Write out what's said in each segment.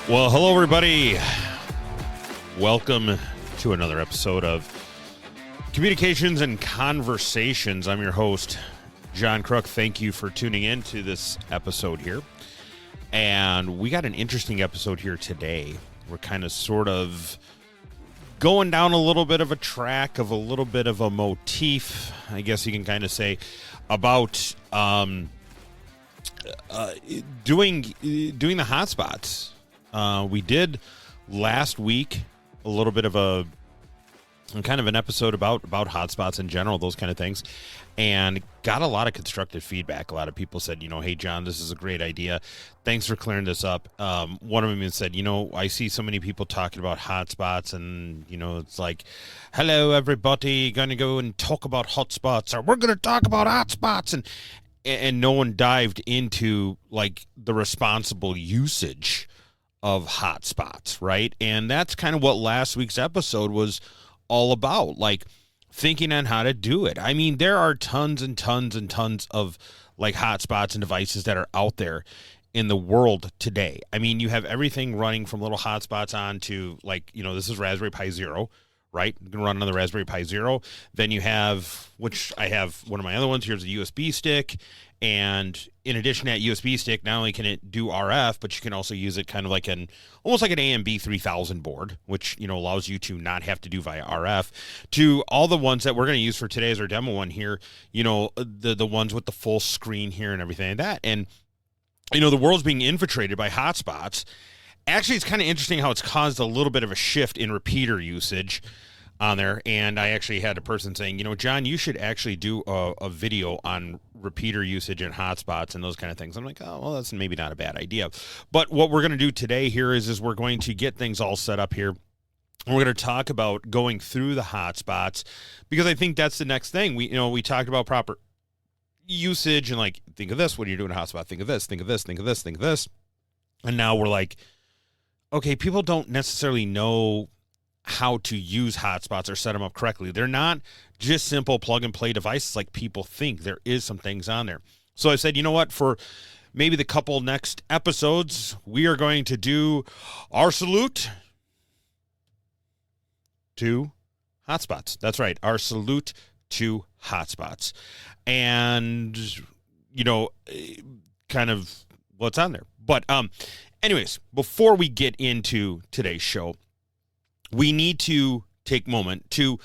Well, hello, everybody. Welcome to another episode of Communications and Conversations. I'm your host, John Crook. Thank you for tuning in to this episode here. And we got an interesting episode here today. We're kind of sort of going down a little bit of a track of a little bit of a motif, I guess you can kind of say, about doing the hotspots. We did last week a little bit of a kind of an episode about hotspots in general, those kind of things, and got a lot of constructive feedback. A lot of people said, hey, John, this is a great idea. Thanks for clearing this up. One of them even said, I see so many people talking about hotspots, and, it's like, hello, everybody, going to go and talk about hotspots, or we're going to talk about hotspots, and no one dived into, like, the responsible usage of hotspots, right? And that's kind of what last week's episode was all about, like thinking on how to do it. I mean, there are tons and tons and tons of like hotspots and devices that are out there in the world today. I mean, you have everything running from little hotspots on to like, this is Raspberry Pi Zero, right? You can run on the Raspberry Pi Zero. Then you have, which I have one of my other ones, here's a USB stick. And in addition to that USB stick, not only can it do RF, but you can also use it kind of like almost like an AMB 3000 board, which, allows you to not have to do via RF, to all the ones that we're going to use for today as our demo one here, the ones with the full screen here and everything like that. And, the world's being infiltrated by hotspots. Actually, it's kind of interesting how it's caused a little bit of a shift in repeater usage on there. And I actually had a person saying, John, you should actually do a video on repeater usage and hotspots and those kind of things. I'm like, oh, well, that's maybe not a bad idea. But what we're going to do today here is we're going to get things all set up here. We're going to talk about going through the hotspots, because I think that's the next thing. We talked about proper usage and like, think of this, what are you doing in a hotspot? Think of this, think of this, think of this, think of this. And now we're like, okay, people don't necessarily know how to use hotspots or set them up correctly. They're not just simple plug and play devices like people think. There is some things on there. So I said, for maybe the couple next episodes, we are going to do our salute to hotspots. That's right. Our salute to hotspots. And, kind of what's on there. But anyways, before we get into today's show, we need to take a moment to,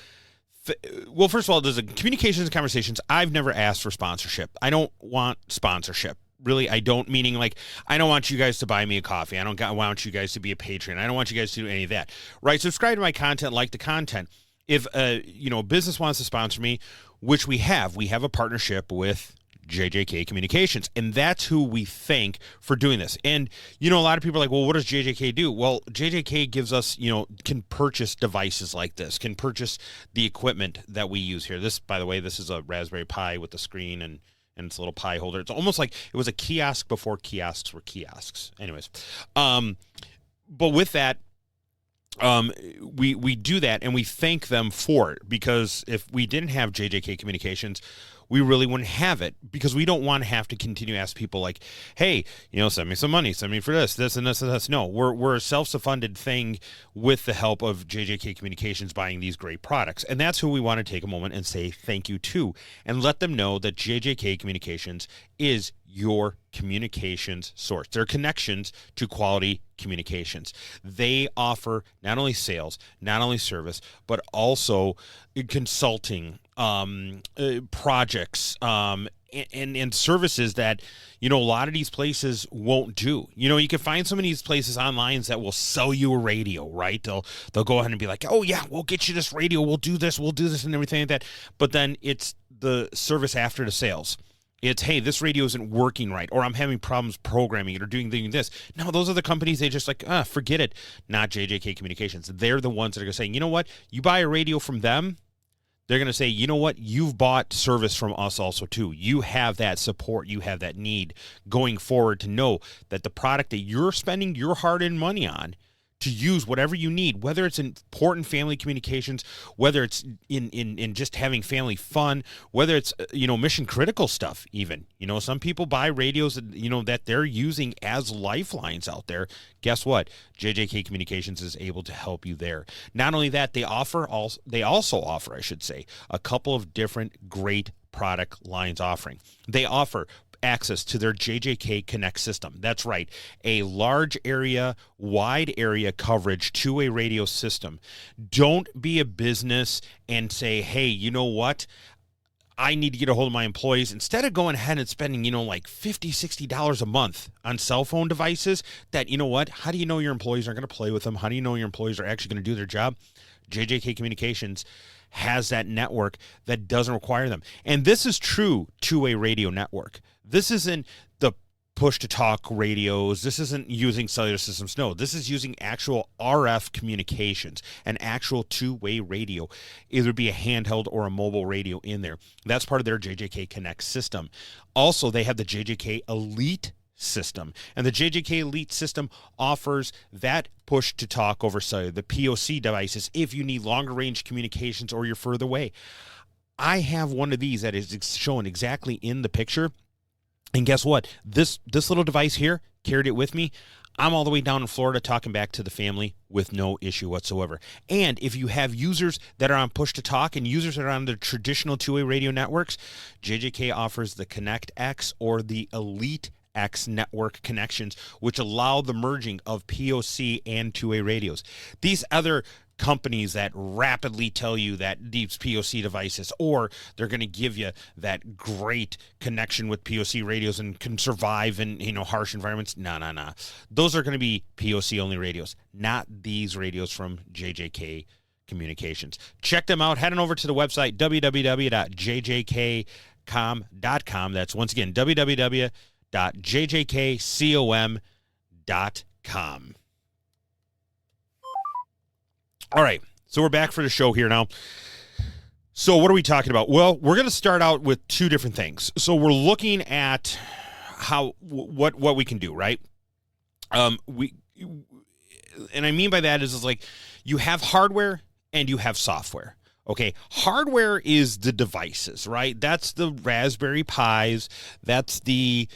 well, first of all, there's a communications and conversations. I've never asked for sponsorship. I don't want sponsorship. Really, I don't, meaning like, I don't want you guys to buy me a coffee. I don't want you guys to be a patron. I don't want you guys to do any of that. Right? Subscribe to my content, like the content. If, a business wants to sponsor me, which we have a partnership with JJK Communications, and that's who we thank for doing this. And a lot of people are like, well, what does JJK do? Well, JJK gives us, can purchase devices like this, can purchase the equipment that we use here. This, by the way, this is a Raspberry Pi with the screen and its a little Pi holder. It's almost like it was a kiosk before kiosks were kiosks. Anyways, but with that, we do that, and we thank them for it, because if we didn't have JJK Communications, we really wouldn't have it, because we don't want to have to continue to ask people like, hey, send me some money, send me for this and this and this. No, we're a self-funded thing with the help of JJK Communications buying these great products. And that's who we want to take a moment and say thank you to, and let them know that JJK Communications is your communications source. Their connections to quality communications. They offer not only sales, not only service, but also consulting, projects, and services that, a lot of these places won't do. You can find some of these places online that will sell you a radio, right? They'll go ahead and be like, oh yeah, we'll get you this radio, we'll do this and everything like that. But then it's the service after the sales. It's, hey, this radio isn't working right, or I'm having problems programming it or doing this. No, those are the companies, they just like, forget it. Not JJK Communications. They're the ones that are going to say, you know what? You buy a radio from them, they're going to say, you know what? You've bought service from us also too. You have that support. You have that need going forward to know that the product that you're spending your hard-earned money on to use whatever you need, whether it's important family communications, whether it's in just having family fun, whether it's, mission critical stuff even. Some people buy radios that they're using as lifelines out there. Guess what? JJK Communications is able to help you there. Not only that, they also offer, I should say, a couple of different great product lines offering. They offer access to their JJK Connect system. That's right, a large area, wide area coverage two-way radio system. Don't be a business and say, hey, you know what? I need to get a hold of my employees. Instead of going ahead and spending, like $50, $60 a month on cell phone devices that, how do you know your employees aren't going to play with them? How do you know your employees are actually going to do their job? JJK Communications has that network that doesn't require them. And this is true two-way radio network. This isn't the push-to-talk radios. This isn't using cellular systems. No, this is using actual RF communications, an actual two-way radio. Either be a handheld or a mobile radio in there. That's part of their JJK Connect system. Also, they have the JJK Elite system, and the JJK Elite system offers that push to talk over cellular, the POC devices, if you need longer range communications or you're further away. I have one of these that is shown exactly in the picture, and guess what? This little device here, carried it with me. I'm all the way down in Florida talking back to the family with no issue whatsoever. And if you have users that are on push to talk and users that are on the traditional two-way radio networks, JJK offers the Connect X or the Elite X network connections, which allow the merging of POC and two-way radios. These other companies that rapidly tell you that these POC devices, or they're going to give you that great connection with POC radios and can survive in harsh environments. No. Those are going to be POC only radios, not these radios from JJK Communications. Check them out. Head on over to the website www.jjkcom.com. That's once again www.jjkcom.com. All right, so we're back for the show here now. So what are we talking about? Well, we're going to start out with two different things. So we're looking at what we can do, right? And I mean by that is like you have hardware and you have software. Okay, hardware is the devices, right? That's the Raspberry Pis. That's the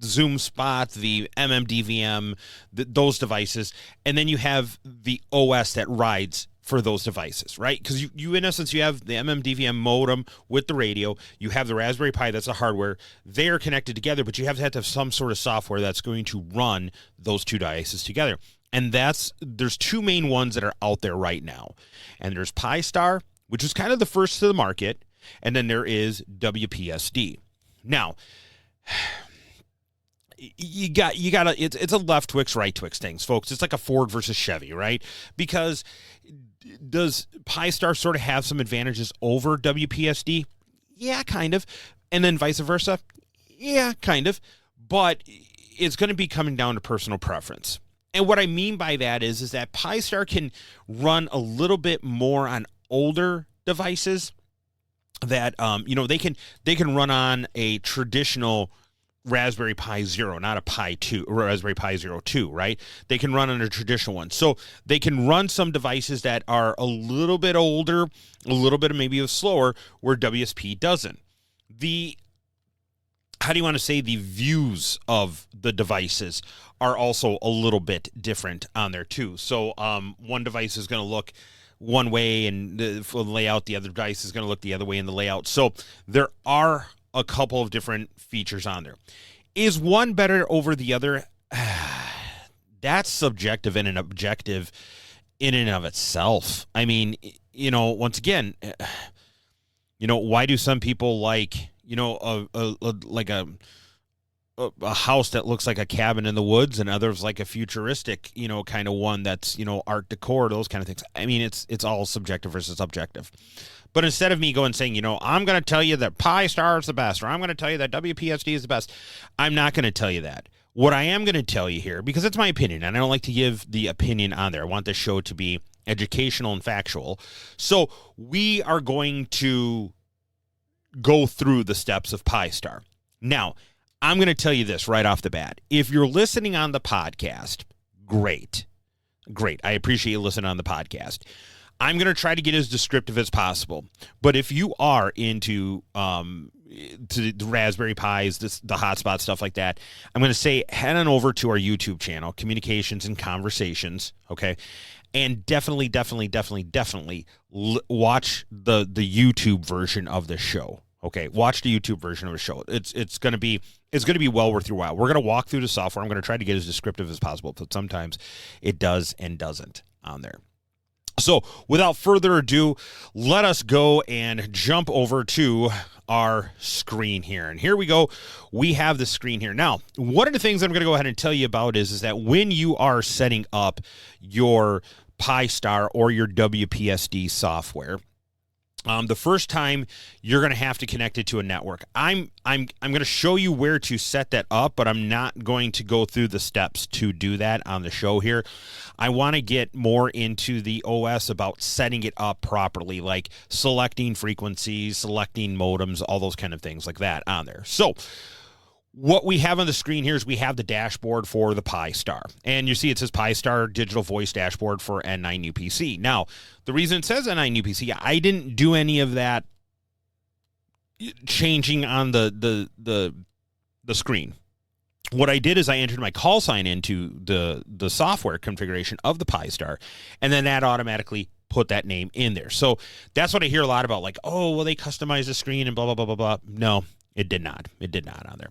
Zoom Spot, the MMDVM, those devices, and then you have the OS that rides for those devices, right? Because you in essence, you have the MMDVM modem with the radio. You have the Raspberry Pi, that's the hardware. They are connected together, but you have to have some sort of software that's going to run those two devices together. And there's two main ones that are out there right now. And there's Pi-Star, which is kind of the first to the market, and then there is WPSD. Now, you gotta it's a left Twix, right Twix things, folks. It's like a Ford versus Chevy, right? Because does Pi-Star sort of have some advantages over WPSD? Yeah, kind of. And then vice versa? Yeah, kind of. But it's going to be coming down to personal preference. And what I mean by that is that Pi-Star can run a little bit more on older devices that they can run on a traditional Raspberry Pi Zero, not a Pi 2, or Raspberry Pi Zero 2, right? They can run on a traditional one. So they can run some devices that are a little bit older, a little bit maybe slower, where WSP doesn't. The views of the devices are also a little bit different on there too. So one device is going to look one way and for the layout, the other device is going to look the other way in the layout. So there are a couple of different features on there. Is one better over the other? That's subjective and an objective in and of itself. I mean, once again, why do some people like, a house that looks like a cabin in the woods, and others like a futuristic, kind of one that's, art decor, those kind of things. I mean, it's all subjective versus objective. But instead of me saying, I'm going to tell you that Pi-Star is the best, or I'm going to tell you that WPSD is the best, I'm not going to tell you that. What I am going to tell you here, because it's my opinion, and I don't like to give the opinion on there. I want this show to be educational and factual. So we are going to go through the steps of Pi-Star. Now, I'm going to tell you this right off the bat. If you're listening on the podcast, great. I appreciate you listening on the podcast. I'm going to try to get as descriptive as possible. But if you are into to the Raspberry Pis, the hotspot, stuff like that, I'm going to say head on over to our YouTube channel, Communications and Conversations, okay? And definitely watch the YouTube version of the show. Okay, watch the YouTube version of the show. It's going to be well worth your while. We're going to walk through the software. I'm going to try to get as descriptive as possible, but sometimes it does and doesn't on there. So without further ado, let us go and jump over to our screen here. And here we go. We have the screen here. Now, one of the things I'm going to go ahead and tell you about is that when you are setting up your Pi-Star or your WPSD software, the first time you're going to have to connect it to a network. I'm going to show you where to set that up, but I'm not going to go through the steps to do that on the show here. I want to get more into the OS about setting it up properly, like selecting frequencies, selecting modems, all those kind of things like that on there. So what we have on the screen here is we have the dashboard for the Pi-Star. And you see it says Pi-Star Digital Voice Dashboard for N9 UPC. Now, the reason it says N9 UPC, I didn't do any of that changing on the screen. What I did is I entered my call sign into the software configuration of the Pi-Star, and then that automatically put that name in there. So that's what I hear a lot about, like, oh, well, they customized the screen and blah, blah, blah, blah, blah. No, it did not. It did not on there.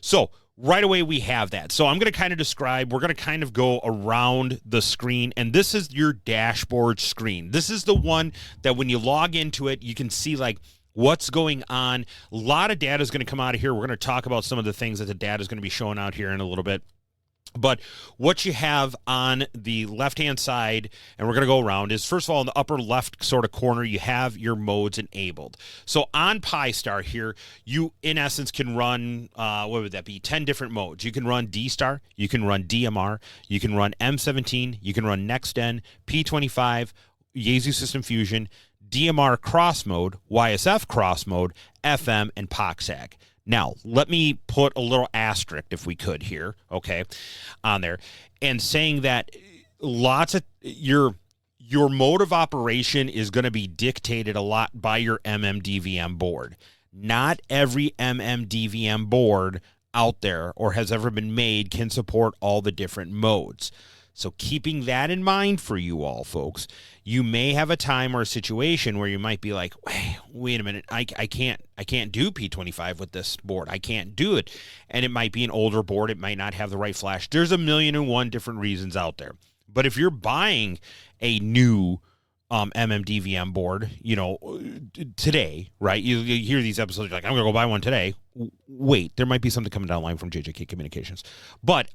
So right away we have that. So I'm going to kind of describe, we're going to kind of go around the screen, and this is your dashboard screen. This is the one that when you log into it, you can see like what's going on. A lot of data is going to come out of here. We're going to talk about some of the things that the data is going to be showing out here in a little bit. But what you have on the left-hand side, and we're going to go around, is first of all, in the upper left sort of corner, you have your modes enabled. So on Pi-Star here, you, in essence, can run, what would that be, 10 different modes. You can run D-Star, you can run DMR, you can run M17, you can run NextN, P25, Yaesu System Fusion, DMR cross mode, YSF cross mode, FM, and POXAG. Now, let me put a little asterisk, if we could here, okay, on there, and saying that lots of your mode of operation is going to be dictated a lot by your MMDVM board. Not every MMDVM board out there or has ever been made can support all the different modes. So keeping that in mind for you all, folks, you may have a time or a situation where you might be like, wait a minute, I can't do P25 with this board. I can't do it. And it might be an older board. It might not have the right flash. There's 1,000,001 different reasons out there. But if you're buying a new MMDVM board, you know, today, right? You hear these episodes, you're like, I'm going to go buy one today. Wait, there might be something coming down the line from JJK Communications. But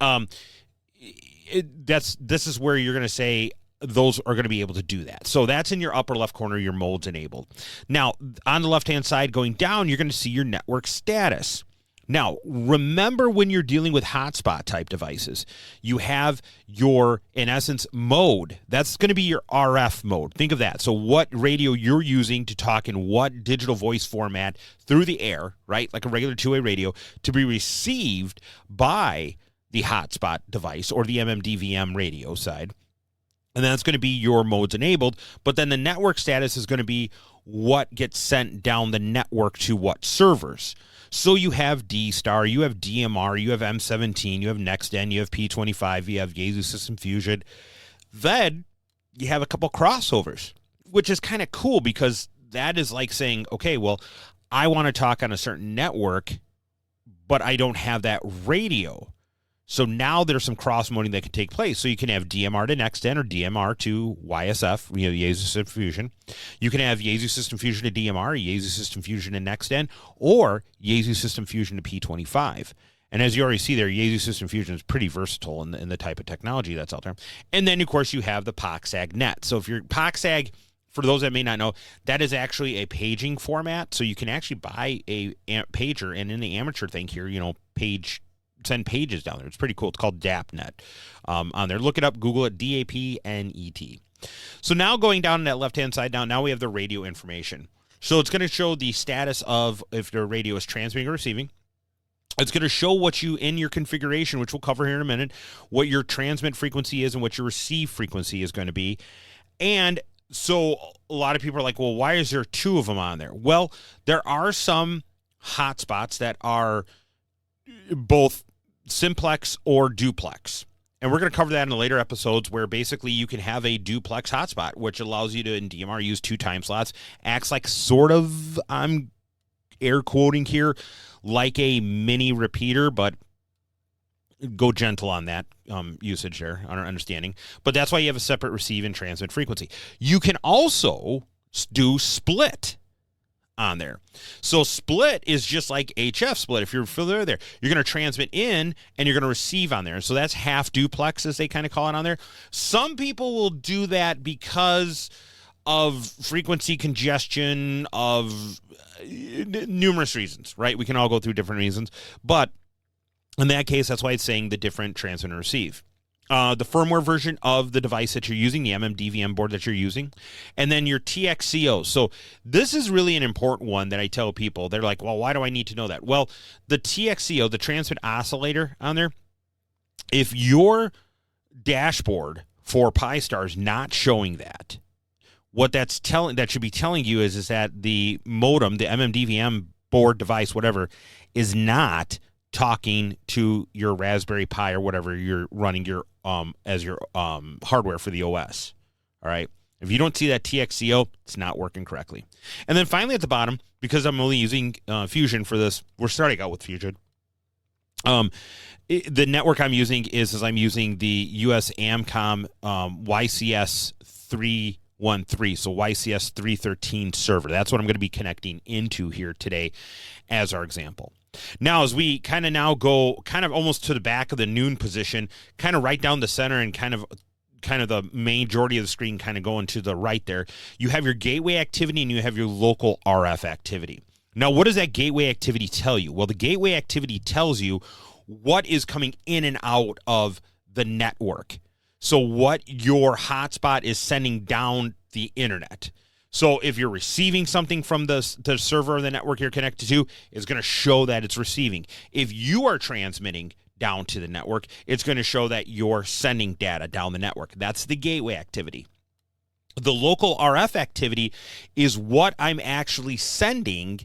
this is where you're going to say those are going to be able to do that. So that's in your upper left corner, your modes enabled. Now, on the left-hand side going down, you're going to see your network status. Now, remember when you're dealing with hotspot type devices, you have your, in essence, mode. That's going to be your RF mode. Think of that. So what radio you're using to talk in what digital voice format through the air, right? Like a regular two-way radio, to be received by the hotspot device or the MMDVM radio side. And that's going to be your modes enabled. But then the network status is going to be what gets sent down the network to what servers. So you have D-Star, you have DMR, you have M17, you have NextN, you have P25, you have Yaesu System Fusion. Then you have a couple crossovers, which is kind of cool because that is like saying, okay, well, I want to talk on a certain network, but I don't have that radio. So now there's some cross-moding that can take place. So you can have DMR to NextN or DMR to YSF, you know, Yaesu System Fusion. You can have Yaesu System Fusion to DMR, Yaesu System Fusion to NextN, or Yaesu System Fusion to P25. And as you already see there, Yaesu System Fusion is pretty versatile in the type of technology that's out there. And then, of course, you have the POXAG net. So if you're POXAG, for those that may not know, that is actually a paging format. So you can actually buy a pager, and in the amateur thing here, you know, send pages down there. It's pretty cool. It's called DAPnet on there. Look it up. Google it. DAPNET. So now going down that left-hand side now we have the radio information. So it's going to show the status of if the radio is transmitting or receiving. It's going to show what you, in your configuration, which we'll cover here in a minute, what your transmit frequency is and what your receive frequency is going to be. And so a lot of people are like, well, why is there two of them on there? Well, there are some hotspots that are both simplex or duplex. And we're going to cover that in the later episodes, where basically you can have a duplex hotspot, which allows you to, in DMR, use 2 time slots. Acts like sort of, I'm air quoting here, like a mini repeater, but go gentle on that usage there, on our understanding. But that's why you have a separate receive and transmit frequency. You can also do split on there. So split is just like HF split. If you're familiar there, you're going to transmit in and you're going to receive on there. So that's half duplex, as they kind of call it on there. Some people will do that because of frequency congestion, of numerous reasons, right? We can all go through different reasons. But in that case, that's why it's saying the different transmit and receive. The firmware version of the device that you're using, the MMDVM board that you're using, and then your TXCO. So this is really an important one that I tell people. They're like, well, why do I need to know that? Well, the TXCO, the transmit oscillator on there, if your dashboard for Pi-Star is not showing that, what that should be telling you is that the modem, the MMDVM board device, whatever, is not talking to your Raspberry Pi or whatever you're running your as your hardware for the OS. All right. If you don't see that TXCO, it's not working correctly. And then finally at the bottom, because I'm only using Fusion for this, we're starting out with Fusion. The network I'm using is I'm using the US Amcom YCS 313, so YCS 313 server. That's what I'm going to be connecting into here today as our example. Now, as we kind of now go kind of almost to the back of the noon position, kind of right down the center and kind of the majority of the screen kind of going to the right there, you have your gateway activity and you have your local RF activity. Now, what does that gateway activity tell you? Well, the gateway activity tells you what is coming in and out of the network. So what your hotspot is sending down the internet. So if you're receiving something from the server or the network you're connected to, it's going to show that it's receiving. If you are transmitting down to the network, it's going to show that you're sending data down the network. That's the gateway activity. The local RF activity is what I'm actually sending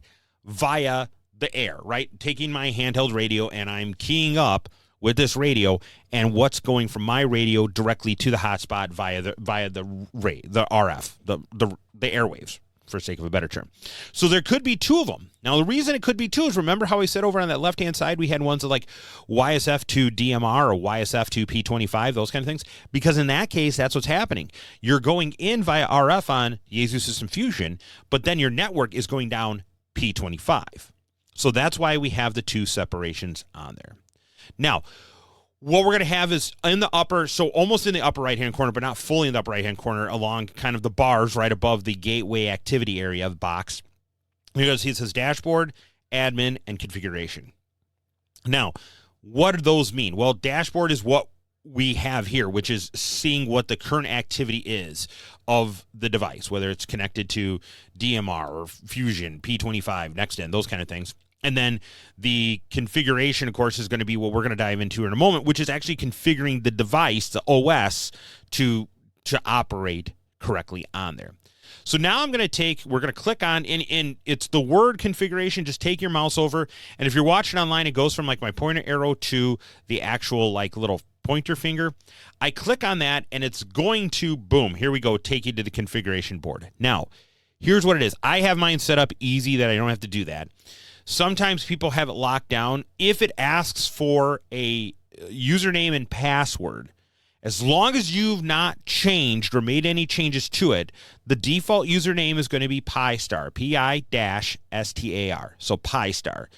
via the air, right? Taking my handheld radio and I'm keying up with this radio, and what's going from my radio directly to the hotspot via the RF, the airwaves, for sake of a better term. So there could be two of them. Now, the reason it could be two is, remember how I said over on that left-hand side we had ones of like YSF to DMR or YSF to P25, those kind of things? Because in that case, that's what's happening. You're going in via RF on Yaesu System Fusion, but then your network is going down P25. So that's why we have the two separations on there. Now, what we're going to have is in the upper, so almost in the upper right-hand corner, but not fully in the upper right-hand corner, along kind of the bars right above the gateway activity area of the box, you're going to see it says dashboard, admin, and configuration. Now, what do those mean? Well, dashboard is what we have here, which is seeing what the current activity is of the device, whether it's connected to DMR or Fusion, P25, NextEnd, those kind of things. And then the configuration, of course, is going to be what we're going to dive into in a moment, which is actually configuring the device, the OS, to operate correctly on there. So now we're going to click on, and it's the word configuration. Just take your mouse over, and if you're watching online, it goes from like my pointer arrow to the actual like little pointer finger. I click on that, and it's going to, boom, here we go, take you to the configuration board. Now, here's what it is. I have mine set up easy that I don't have to do that. Sometimes people have it locked down. If it asks for a username and password, as long as you've not changed or made any changes to it, the default username is going to be Pi-Star, Pi-Star. So Pi-Star.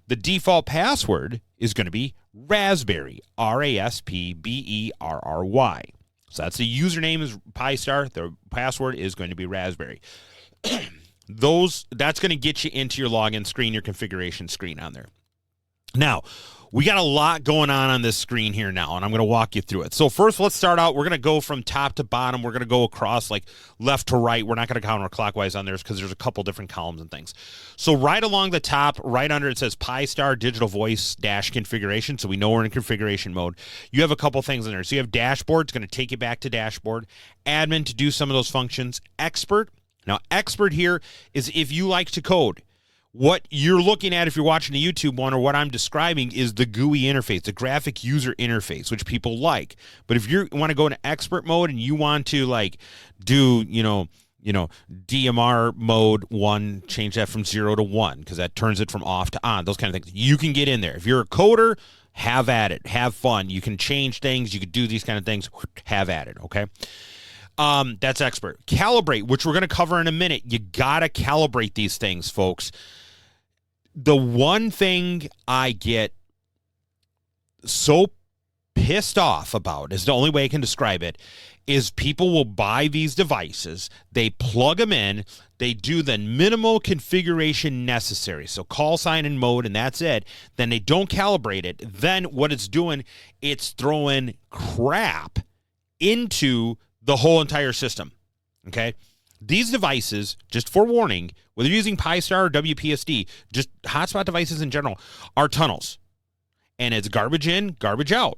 The default password is going to be Raspberry, Raspberry. So that's the username is Pi-Star. The password is going to be Raspberry. That's going to get you into your login screen, your configuration screen on there. Now, we got a lot going on this screen here now, and I'm going to walk you through it. So first, let's start out. We're going to go from top to bottom. We're going to go across like left to right. We're not going to counterclockwise on theirs because there's a couple different columns and things. So right along the top, right under it says Pi-Star Digital Voice Dash Configuration. So we know we're in configuration mode. You have a couple things in there. So you have Dashboard. It's going to take you back to Dashboard. Admin to do some of those functions. Expert. Now, Expert here is if you like to code. What you're looking at if you're watching a YouTube one or what I'm describing is the GUI interface, the graphic user interface, which people like. But if you want to go into expert mode and you want to like do, DMR mode 1, change that from 0 to 1 because that turns it from off to on, those kind of things. You can get in there. If you're a coder, have at it. Have fun. You can change things. You can do these kind of things. Have at it, okay? That's expert. Calibrate, which we're going to cover in a minute. You got to calibrate these things, folks. The one thing I get so pissed off about, is the only way I can describe it, is people will buy these devices, they plug them in, they do the minimal configuration necessary, so call sign and mode, and that's it. Then they don't calibrate it. Then what it's doing, it's throwing crap into the whole entire system, okay? These devices, just for warning, whether you're using Pi-Star or WPSD, just hotspot devices in general, are tunnels. And it's garbage in, garbage out.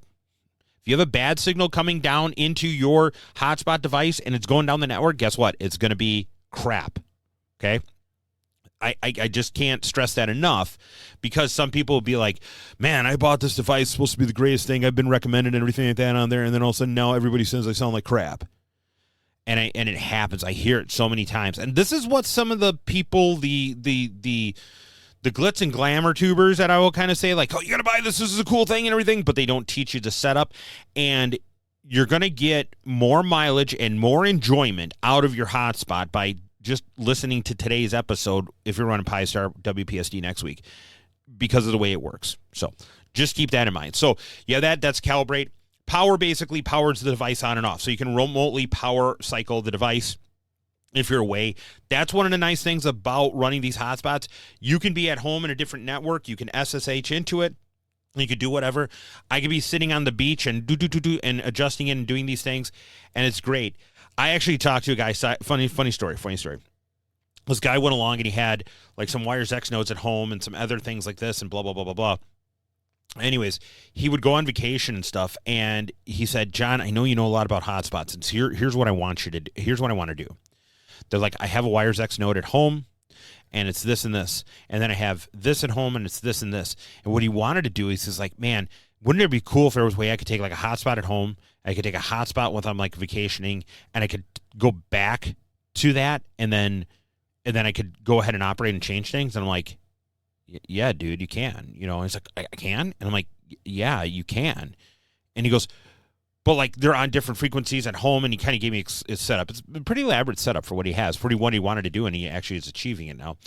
If you have a bad signal coming down into your hotspot device and it's going down the network, guess what? It's going to be crap, okay? I just can't stress that enough because some people will be like, man, I bought this device, it's supposed to be the greatest thing, I've been recommended and everything like that on there, and then all of a sudden now everybody says I sound like crap. And it happens. I hear it so many times. And this is what some of the people, the glitz and glamour tubers that I will kind of say, like, oh, you got to buy this. This is a cool thing and everything. But they don't teach you the setup. And you're going to get more mileage and more enjoyment out of your hotspot by just listening to today's episode if you're running Pi-Star WPSD next week because of the way it works. So just keep that in mind. So, yeah, that's calibrate. Power basically powers the device on and off. So you can remotely power cycle the device if you're away. That's one of the nice things about running these hotspots. You can be at home in a different network. You can SSH into it. You could do whatever. I could be sitting on the beach and do and adjusting it and doing these things, and it's great. I actually talked to a guy, funny story. This guy went along and he had like some Wires X nodes at home and some other things like this and blah, blah, blah, blah, blah. Anyways, he would go on vacation and stuff, and he said, John, I know you know a lot about hotspots, and here's what I want you to do. Here's what I want to do. They're like, I have a Wires X node at home, and it's this and this, and then I have this at home, and it's this and this. And what he wanted to do is he's like, man, wouldn't it be cool if there was a way I could take like a hotspot at home, I could take a hotspot when I'm like vacationing, and I could go back to that, and then I could go ahead and operate and change things. And I'm like, yeah, dude, you can. He's like, I can? And I'm like, yeah, you can. And he goes, but like they're on different frequencies at home, and he kind of gave me his setup. It's a pretty elaborate setup for what he has, for what he wanted to do, and he actually is achieving it now.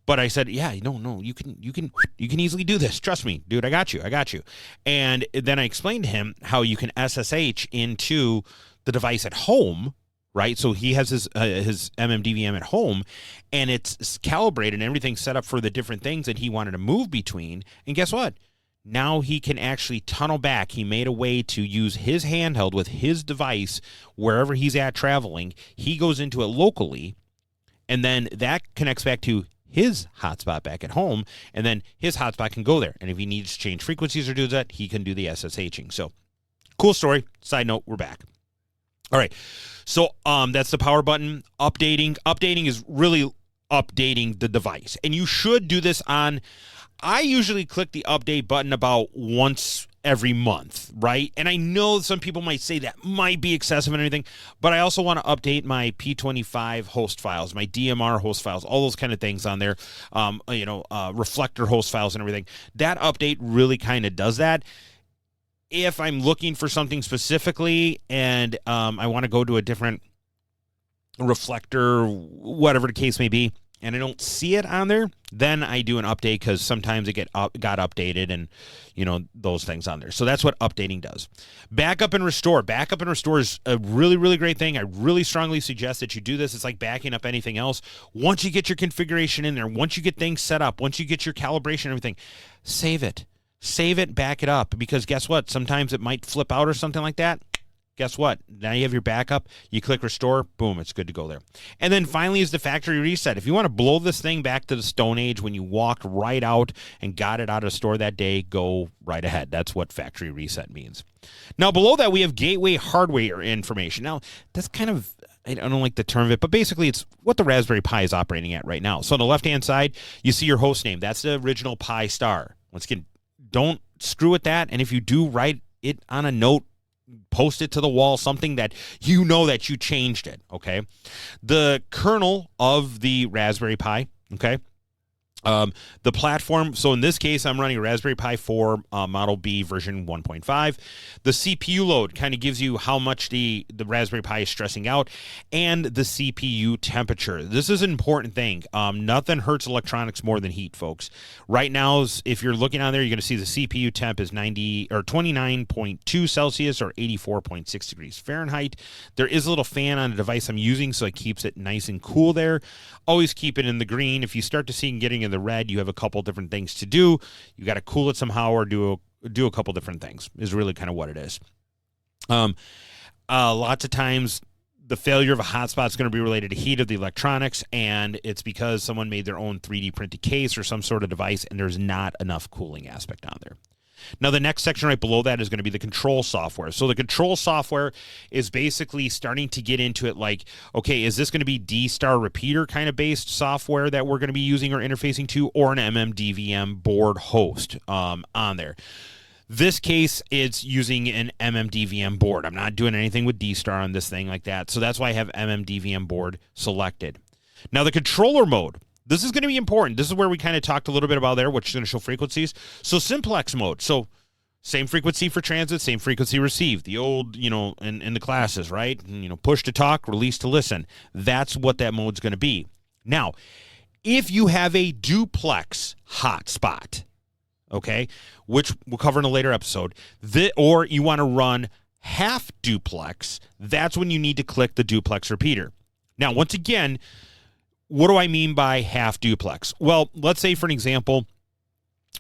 But I said, yeah, no, you can easily do this. Trust me, dude, I got you. And then I explained to him how you can SSH into the device at home, right? So he has his MMDVM at home, and it's calibrated and everything's set up for the different things that he wanted to move between. And guess what? Now he can actually tunnel back. He made a way to use his handheld with his device wherever he's at traveling. He goes into it locally, and then that connects back to his hotspot back at home, and then his hotspot can go there. And if he needs to change frequencies or do that, he can do the SSHing. So, cool story. Side note, we're back. All right. So that's the power button. Updating. Updating is really updating the device. And you should do this on, I usually click the update button about once every month, right? And I know some people might say that might be excessive and everything, but I also want to update my P25 host files, my DMR host files, all those kind of things on there, reflector host files and everything. That update really kind of does that. If I'm looking for something specifically and I want to go to a different reflector, whatever the case may be, and I don't see it on there, then I do an update because sometimes it got updated and, those things on there. So that's what updating does. Backup and restore. Backup and restore is a really, really great thing. I really strongly suggest that you do this. It's like backing up anything else. Once you get your configuration in there, once you get things set up, once you get your calibration and everything, save it. save it, back it up, because guess what? Sometimes it might flip out or something like that. Guess what? Now you have your backup. You click restore. Boom, it's good to go there. And then finally is the factory reset. If you want to blow this thing back to the Stone Age when you walked right out and got it out of the store that day, go right ahead. That's what factory reset means. Now, below that, we have gateway hardware information. Now, that's kind of, I don't like the term of it, but basically it's what the Raspberry Pi is operating at right now. So on the left-hand side, you see your host name. That's the original Pi Star. Once again, don't screw with that. And if you do, write it on a note, post it to the wall, something that you know that you changed it, okay? The kernel of the Raspberry Pi, okay? The platform, so in this case, I'm running a Raspberry Pi 4 Model B version 1.5. The CPU load kind of gives you how much the Raspberry Pi is stressing out, and the CPU temperature. This is an important thing. Nothing hurts electronics more than heat, folks. Right now, if you're looking on there, you're going to see the CPU temp is 29.2 Celsius or 84.6 degrees Fahrenheit. There is a little fan on the device I'm using, so it keeps it nice and cool there. Always keep it in the green. If you start to see it getting in the red, you have a couple different things to do. You got to cool it somehow or do a couple different things is really kind of what it is. Lots of times the failure of a hotspot is going to be related to heat of the electronics, and it's because someone made their own 3D printed case or some sort of device, and there's not enough cooling aspect on there. Now, the next section right below that is going to be the control software. So the control software is basically starting to get into it like, okay, is this going to be D-Star repeater kind of based software that we're going to be using or interfacing to, or an MMDVM board host on there? This case, it's using an MMDVM board. I'm not doing anything with D-Star on this thing like that. So that's why I have MMDVM board selected. Now, the controller mode. This is going to be important. This is where we kind of talked a little bit about there, which is going to show frequencies. So simplex mode. So same frequency for transit, same frequency receive. The old, in the classes, right? Push to talk, release to listen. That's what that mode's going to be. Now, if you have a duplex hotspot, okay, which we'll cover in a later episode, or you want to run half duplex, that's when you need to click the duplex repeater. Now, once again, what do I mean by half duplex? Well, let's say, for an example,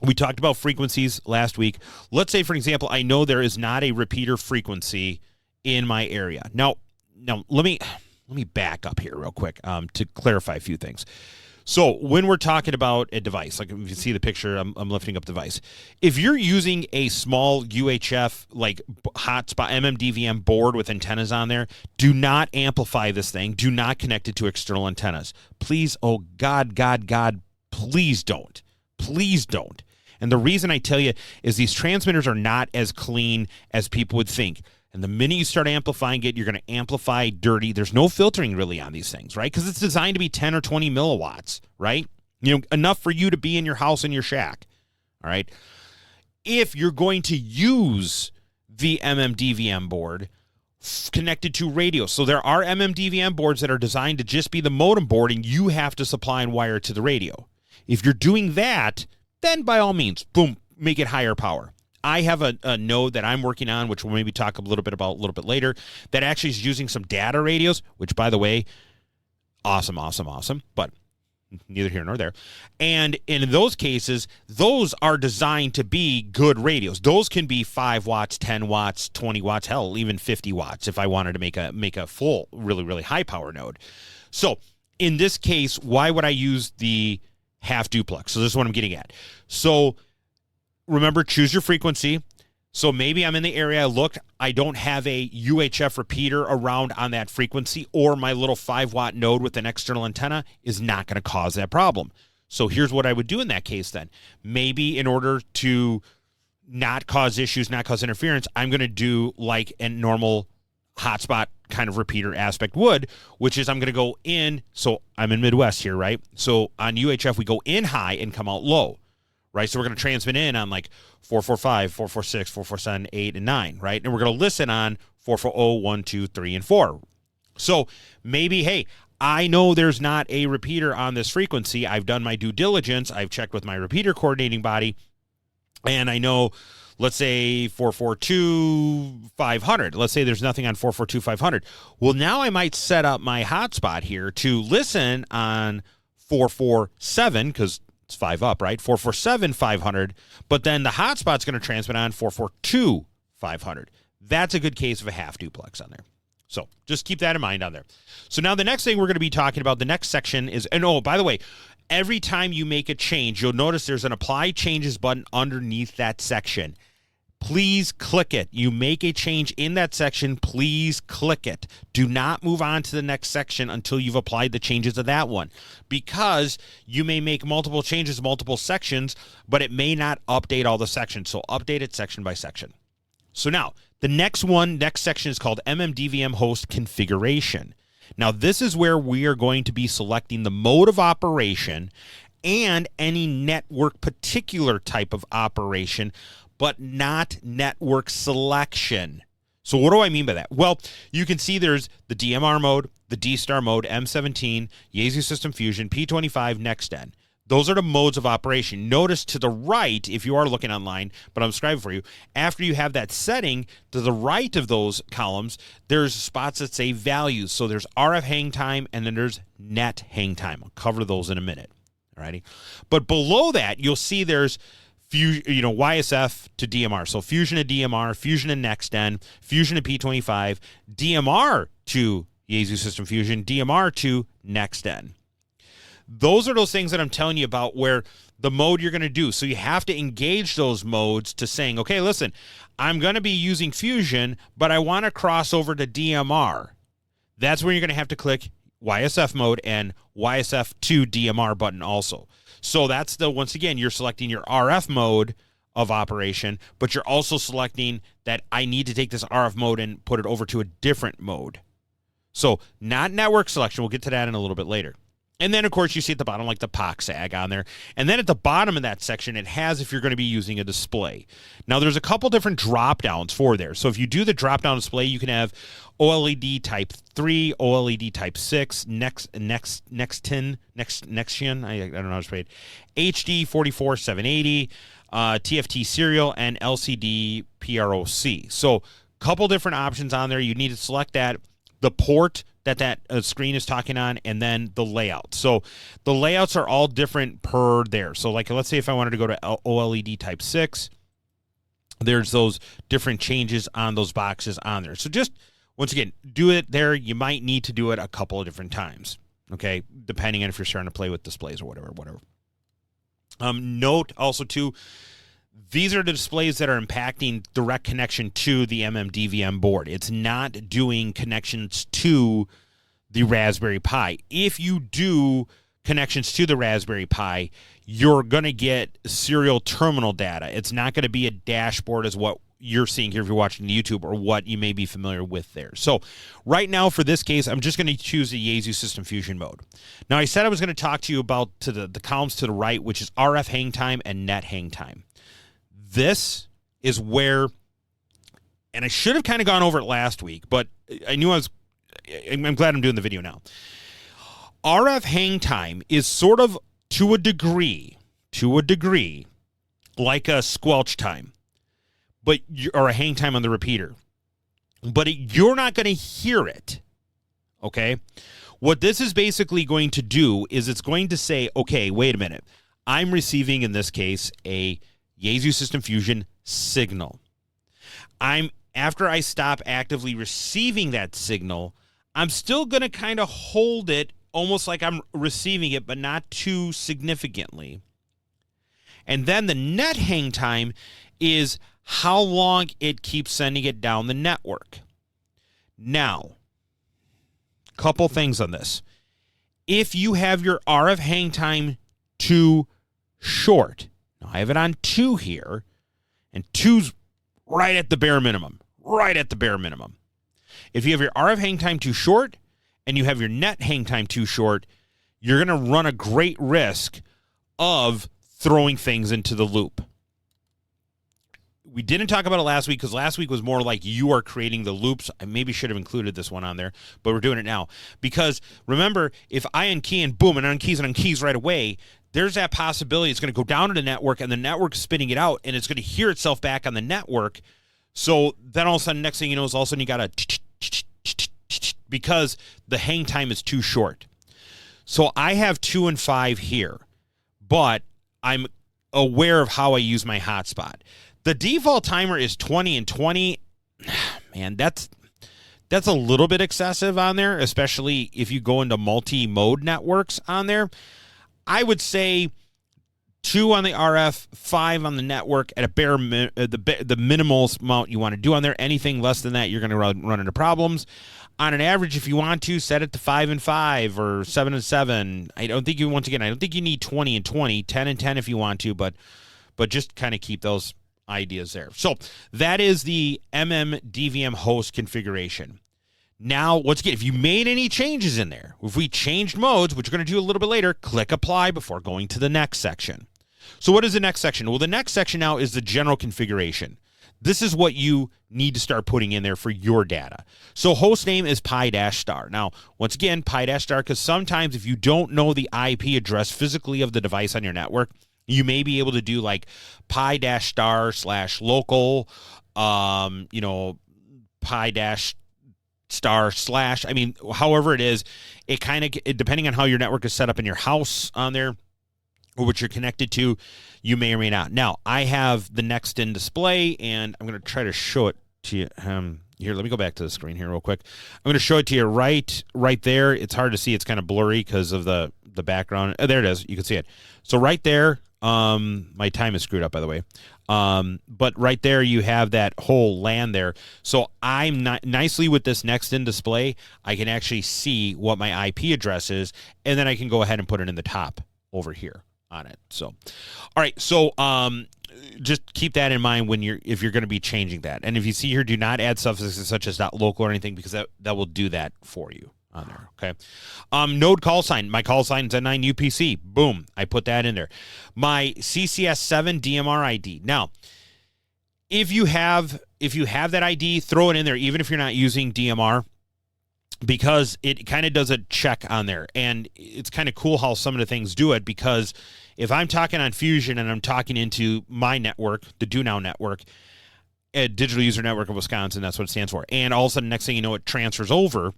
we talked about frequencies last week. Let's say, for example, I know there is not a repeater frequency in my area. Now let me back up here real quick to clarify a few things. So when we're talking about a device, like if you see the picture, I'm lifting up the device. If you're using a small UHF, like hotspot MMDVM board with antennas on there, do not amplify this thing. Do not connect it to external antennas. Please, oh God, please don't. Please don't. And the reason I tell you is these transmitters are not as clean as people would think. And the minute you start amplifying it, you're going to amplify dirty. There's no filtering really on these things, right? Because it's designed to be 10 or 20 milliwatts, right? Enough for you to be in your house, in your shack, all right? If you're going to use the MMDVM board connected to radio, so there are MMDVM boards that are designed to just be the modem board, and you have to supply and wire it to the radio. If you're doing that, then by all means, boom, make it higher power. I have a node that I'm working on, which we'll maybe talk a little bit about a little bit later, that actually is using some data radios, which, by the way, awesome, but neither here nor there. And in those cases, those are designed to be good radios. Those can be 5 watts, 10 watts, 20 watts, hell, even 50 watts if I wanted to make a full, really, really high power node. So in this case, why would I use the half duplex? So this is what I'm getting at. So remember, choose your frequency. So maybe I'm in the area I looked. I don't have a UHF repeater around on that frequency, or my little 5-watt node with an external antenna is not going to cause that problem. So here's what I would do in that case then. Maybe in order to not cause issues, not cause interference, I'm going to do like a normal hotspot kind of repeater aspect would, which is I'm going to go in. So I'm in Midwest here, right? So on UHF, we go in high and come out low. Right, so we're going to transmit in on like 445, 446, 447, 8, and 9, right? And we're going to listen on 440, 1, 2, 3, and 4. So maybe, hey, I know there's not a repeater on this frequency. I've done my due diligence. I've checked with my repeater coordinating body, and I know, let's say 442, 500. Let's say there's nothing on 442, 500. Well, now I might set up my hotspot here to listen on 447, because It's 5 up, right? 447, 500. But then the hotspot's going to transmit on 442, 500. That's a good case of a half duplex on there. So just keep that in mind on there. So now the next thing we're going to be talking about, the next section is, and oh, by the way, every time you make a change, you'll notice there's an apply changes button underneath that section. Please click it. You make a change in that section, please click it. Do not move on to the next section until you've applied the changes of that one, because you may make multiple changes, multiple sections, but it may not update all the sections. So update it section by section. So now the next section is called MMDVM host configuration. Now this is where we are going to be selecting the mode of operation and any network particular type of operation, but not network selection. So what do I mean by that? Well, you can see there's the DMR mode, the D-Star mode, M17, Yaesu System Fusion, P25, NextN. Those are the modes of operation. Notice to the right, if you are looking online, but I'm describing for you, after you have that setting, to the right of those columns, there's spots that say values. So there's RF hang time, and then there's net hang time. I'll cover those in a minute. Alrighty. But below that, you'll see there's YSF to DMR. So Fusion to DMR, Fusion to NextN, Fusion to P25, DMR to Yaesu System Fusion, DMR to NextN. Those are those things that I'm telling you about, where the mode you're going to do. So you have to engage those modes to saying, okay, listen, I'm going to be using Fusion, but I want to cross over to DMR. That's where you're going to have to click YSF mode and YSF to DMR button also. So that's once again, you're selecting your RF mode of operation, but you're also selecting that I need to take this RF mode and put it over to a different mode. So not network selection. We'll get to that in a little bit later. And then, of course, you see at the bottom, like the POC on there. And then at the bottom of that section, it has if you're going to be using a display. Now, there's a couple different drop-downs for there. So if you do the drop-down display, you can have OLED Type 3, OLED Type 6, Nexion, I don't know how to say it, HD 44780, TFT serial, and LCD PROC. So a couple different options on there. You need to select that, the port that screen is talking on, and then the layout. So the layouts are all different per there. So like, let's say if I wanted to go to OLED Type 6, there's those different changes on those boxes on there. So just, once again, do it there. You might need to do it a couple of different times, okay, depending on if you're starting to play with displays or whatever. Note also, too, these are the displays that are impacting direct connection to the MMDVM board. It's not doing connections to the Raspberry Pi. If you do connections to the Raspberry Pi, you're going to get serial terminal data. It's not going to be a dashboard as what you're seeing here if you're watching YouTube, or what you may be familiar with there. So right now, for this case, I'm just going to choose the Yaesu System Fusion mode. Now, I said I was going to talk to you about the columns to the right, which is RF hang time and net hang time. This is where, and I should have kind of gone over it last week, but I'm glad I'm doing the video now. RF hang time is sort of, to a degree, like a squelch time, or a hang time on the repeater. But you're not going to hear it, okay? What this is basically going to do is it's going to say, okay, wait a minute. I'm receiving, in this case, a Yaesu System Fusion signal. After I stop actively receiving that signal, I'm still going to kind of hold it almost like I'm receiving it, but not too significantly. And then the net hang time is how long it keeps sending it down the network. Now, couple things on this. If you have your RF hang time too short, now I have it on 2 here, and 2's right at the bare minimum. If you have your RF hang time too short and you have your net hang time too short, you're going to run a great risk of throwing things into the loop. We didn't talk about it last week because last week was more like you are creating the loops. I maybe should have included this one on there, but we're doing it now. Because remember, if I unkey and boom, and unkeys right away, there's that possibility it's going to go down to the network and the network's spitting it out and it's going to hear itself back on the network. So then all of a sudden, next thing you know is all of a sudden you got a because the hang time is too short. So I have 2 and 5 here, but I'm aware of how I use my hotspot. The default timer is 20 and 20. Man, that's a little bit excessive on there, especially if you go into multi-mode networks on there. I would say 2 on the RF, 5 on the network at a bare the minimal amount you want to do on there. Anything less than that, you're going to run into problems. On an average, if you want to, set it to 5 and 5 or 7 and 7. I don't think you need 20 and 20, 10 and 10 if you want to, but just kind of keep those ideas there. So that is the DVM host configuration. Now, once again, if you made any changes in there, if we changed modes, which we're going to do a little bit later, click apply before going to the next section. So what is the next section? Well, the next section now is the general configuration. This is what you need to start putting in there for your data. So host name is pi-star. Now, once again, pi-star, because sometimes if you don't know the IP address physically of the device on your network, you may be able to do like pi-star/local, pi-star/ however it is, it kind of, depending on how your network is set up in your house on there, or what you're connected to, you may or may not. Now, I have the next in display, and I'm going to try to show it to you. Here, let me go back to the screen here real quick. I'm going to show it to you right there. It's hard to see. It's kind of blurry because of the background. There it is. You can see it. So right there, my time is screwed up, by the way. But right there, you have that whole LAN there. So I'm nicely with this next in display, I can actually see what my IP address is, and then I can go ahead and put it in the top over here on it. So, all right. So, just keep that in mind if you're going to be changing that. And if you see here, do not add suffixes such as .local or anything, because that will do that for you on there. Okay. Node call sign. My call sign is N9 UPC. Boom. I put that in there. My CCS7 DMR ID. Now, if you have that ID, throw it in there, even if you're not using DMR, because it kind of does a check on there. And it's kind of cool how some of the things do it, because if I'm talking on Fusion and I'm talking into my network, the Do Now network, a Digital User Network of Wisconsin, that's what it stands for. And all of a sudden, next thing you know, it transfers over.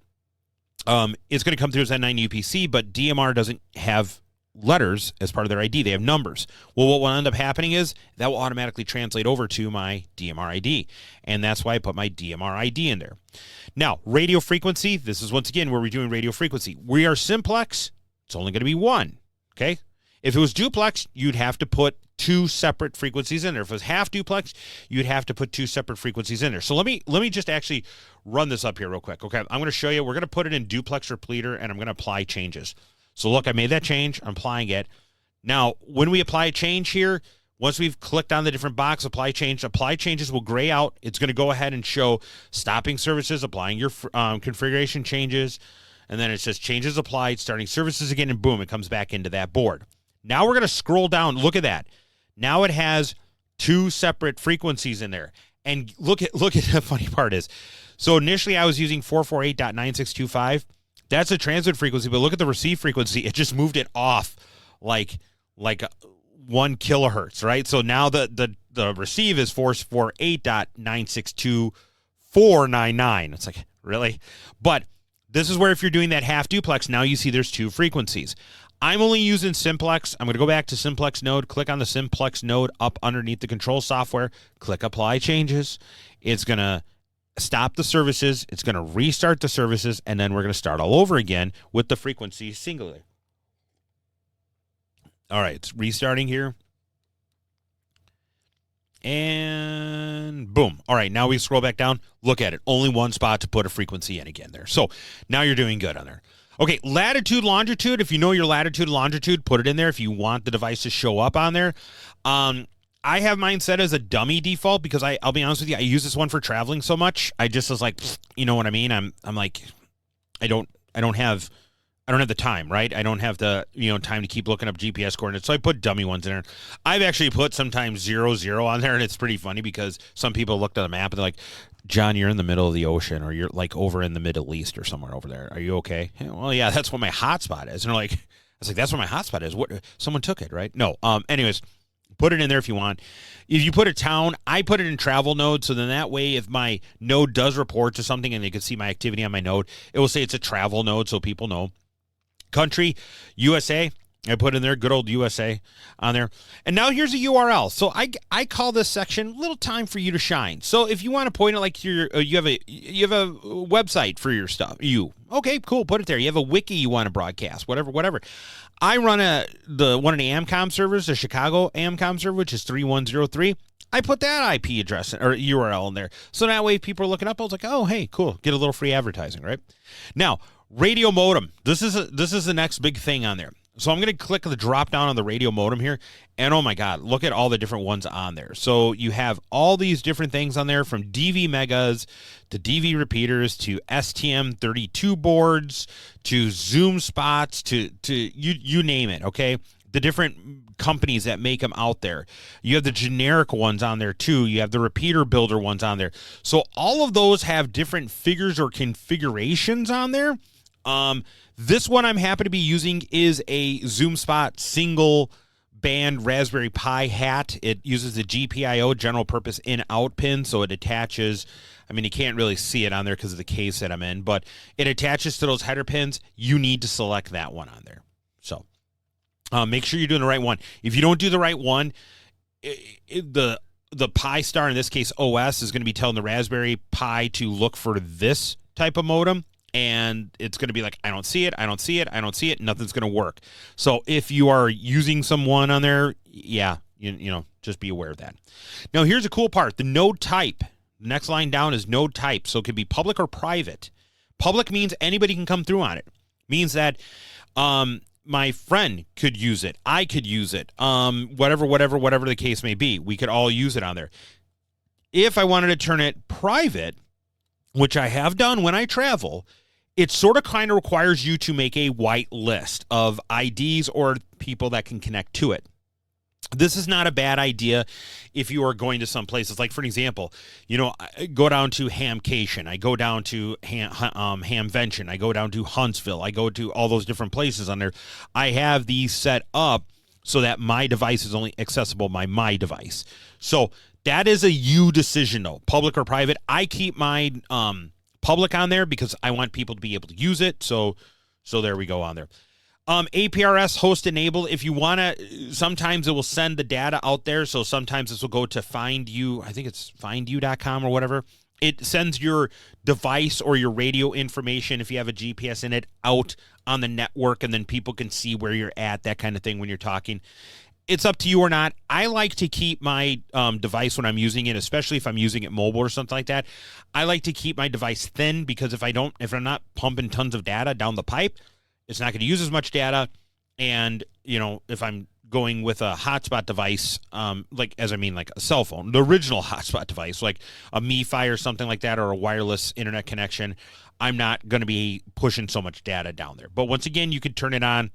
It's going to come through as N9 UPC, but DMR doesn't have letters as part of their ID. They have numbers. Well, what will end up happening is that will automatically translate over to my DMR ID. And that's why I put my DMR ID in there. Now, radio frequency. This is, once again, where we're doing radio frequency. We are simplex. It's only going to be one. Okay? If it was duplex, you'd have to put 2 separate frequencies in there. If it was half duplex, you'd have to put 2 separate frequencies in there. So let me just actually run this up here real quick. Okay, I'm going to show you. We're going to put it in duplex repeater, and I'm going to apply changes. So look, I made that change. I'm applying it. Now, when we apply a change here, once we've clicked on the different box, apply changes will gray out. It's going to go ahead and show stopping services, applying your configuration changes, and then it says changes applied, starting services again, and boom, it comes back into that board. Now we're going to scroll down. Look at that. Now it has 2 separate frequencies in there. And look at the funny part is, so initially I was using 448.9625. That's a transmit frequency, but look at the receive frequency. It just moved it off like 1 kilohertz, right? So now the receive is 448.962499. It's like, really? But this is where if you're doing that half duplex, now you see there's 2 frequencies. I'm only using simplex. I'm going to go back to simplex node, click on the simplex node up underneath the control software, click apply changes. It's going to stop the services. It's going to restart the services, and then we're going to start all over again with the frequency singular. All right, it's restarting here. And boom. All right, now we scroll back down. Look at it. Only one spot to put a frequency in again there. So now you're doing good on there. Okay, latitude, longitude. If you know your latitude, longitude, put it in there if you want the device to show up on there. I have mine set as a dummy default because I'll be honest with you, I use this one for traveling so much. I just was like, you know what I mean? I'm like, I don't have the time, right? I don't have the time to keep looking up GPS coordinates. So I put dummy ones in there. I've actually put sometimes 00 on there, and it's pretty funny because some people looked at the map and they're like, John, you're in the middle of the ocean, or you're like over in the Middle East or somewhere over there. Are you okay? Well, yeah, that's what my hotspot is. And they're like, I was like, that's where my hotspot is. What? Someone took it, right? No. Anyways, put it in there if you want. If you put a town, I put it in travel node. So then that way, if my node does report to something and they can see my activity on my node, it will say it's a travel node so people know. Country, USA. I put in there good old USA on there. And now here's a URL. So I call this section little time for you to shine. So if you want to point it like you have a website for your stuff. Okay, cool, put it there. You have a wiki you want to broadcast, whatever. I run one of the AMCOM servers, the Chicago AMCOM server, which is 3103. I put that IP address or URL in there. So that way people are looking up, I was like, oh, hey, cool. Get a little free advertising, right? Now, radio modem. This is the next big thing on there. So I'm going to click the drop down on the radio modem here, and oh my God, look at all the different ones on there. So you have all these different things on there, from DV megas to DV repeaters to STM32 boards to Zoom spots to you name it, okay? The different companies that make them out there. You have the generic ones on there too. You have the repeater builder ones on there. So all of those have different figures or configurations on there. This one I'm happy to be using is a Zoom Spot single band Raspberry Pi hat. It uses the GPIO, general purpose in-out pin, so it attaches. I mean, you can't really see it on there because of the case that I'm in, but it attaches to those header pins. You need to select that one on there. So make sure you're doing the right one. If you don't do the right one, the Pi Star, in this case OS, is going to be telling the Raspberry Pi to look for this type of modem. And it's going to be like, I don't see it, nothing's going to work. So if you are using someone on there, yeah, you know, just be aware of that. Now, here's a cool part. The node type. The next line down is node type. So it could be public or private. Public means anybody can come through on it. Means that my friend could use it. I could use it. Whatever the case may be. We could all use it on there. If I wanted to turn it private, which I have done when I travel, it sort of kind of requires you to make a white list of IDs or people that can connect to it. This is not a bad idea if you are going to some places. Like, for an example, you know, I go down to Hamcation, I go down to Hamvention, I go down to Huntsville, I go to all those different places on there. I have these set up so that my device is only accessible by my device. So that is a you decision, though, public or private. I keep my public on there because I want people to be able to use it. So there we go on there. APRS host enable. If you want to, sometimes it will send the data out there. So sometimes this will go to find you. I think it's findyou.com or whatever. It sends your device or your radio information, if you have a GPS in it, out on the network, and then people can see where you're at, that kind of thing when you're talking. It's up to you or not. I like to keep my device when I'm using it, especially if I'm using it mobile or something like that. I like to keep my device thin because if I'm not pumping tons of data down the pipe, it's not going to use as much data. And, you know, if I'm going with a hotspot device, like a cell phone, the original hotspot device, like a MiFi or something like that, or a wireless internet connection, I'm not going to be pushing so much data down there. But once again, you could turn it on,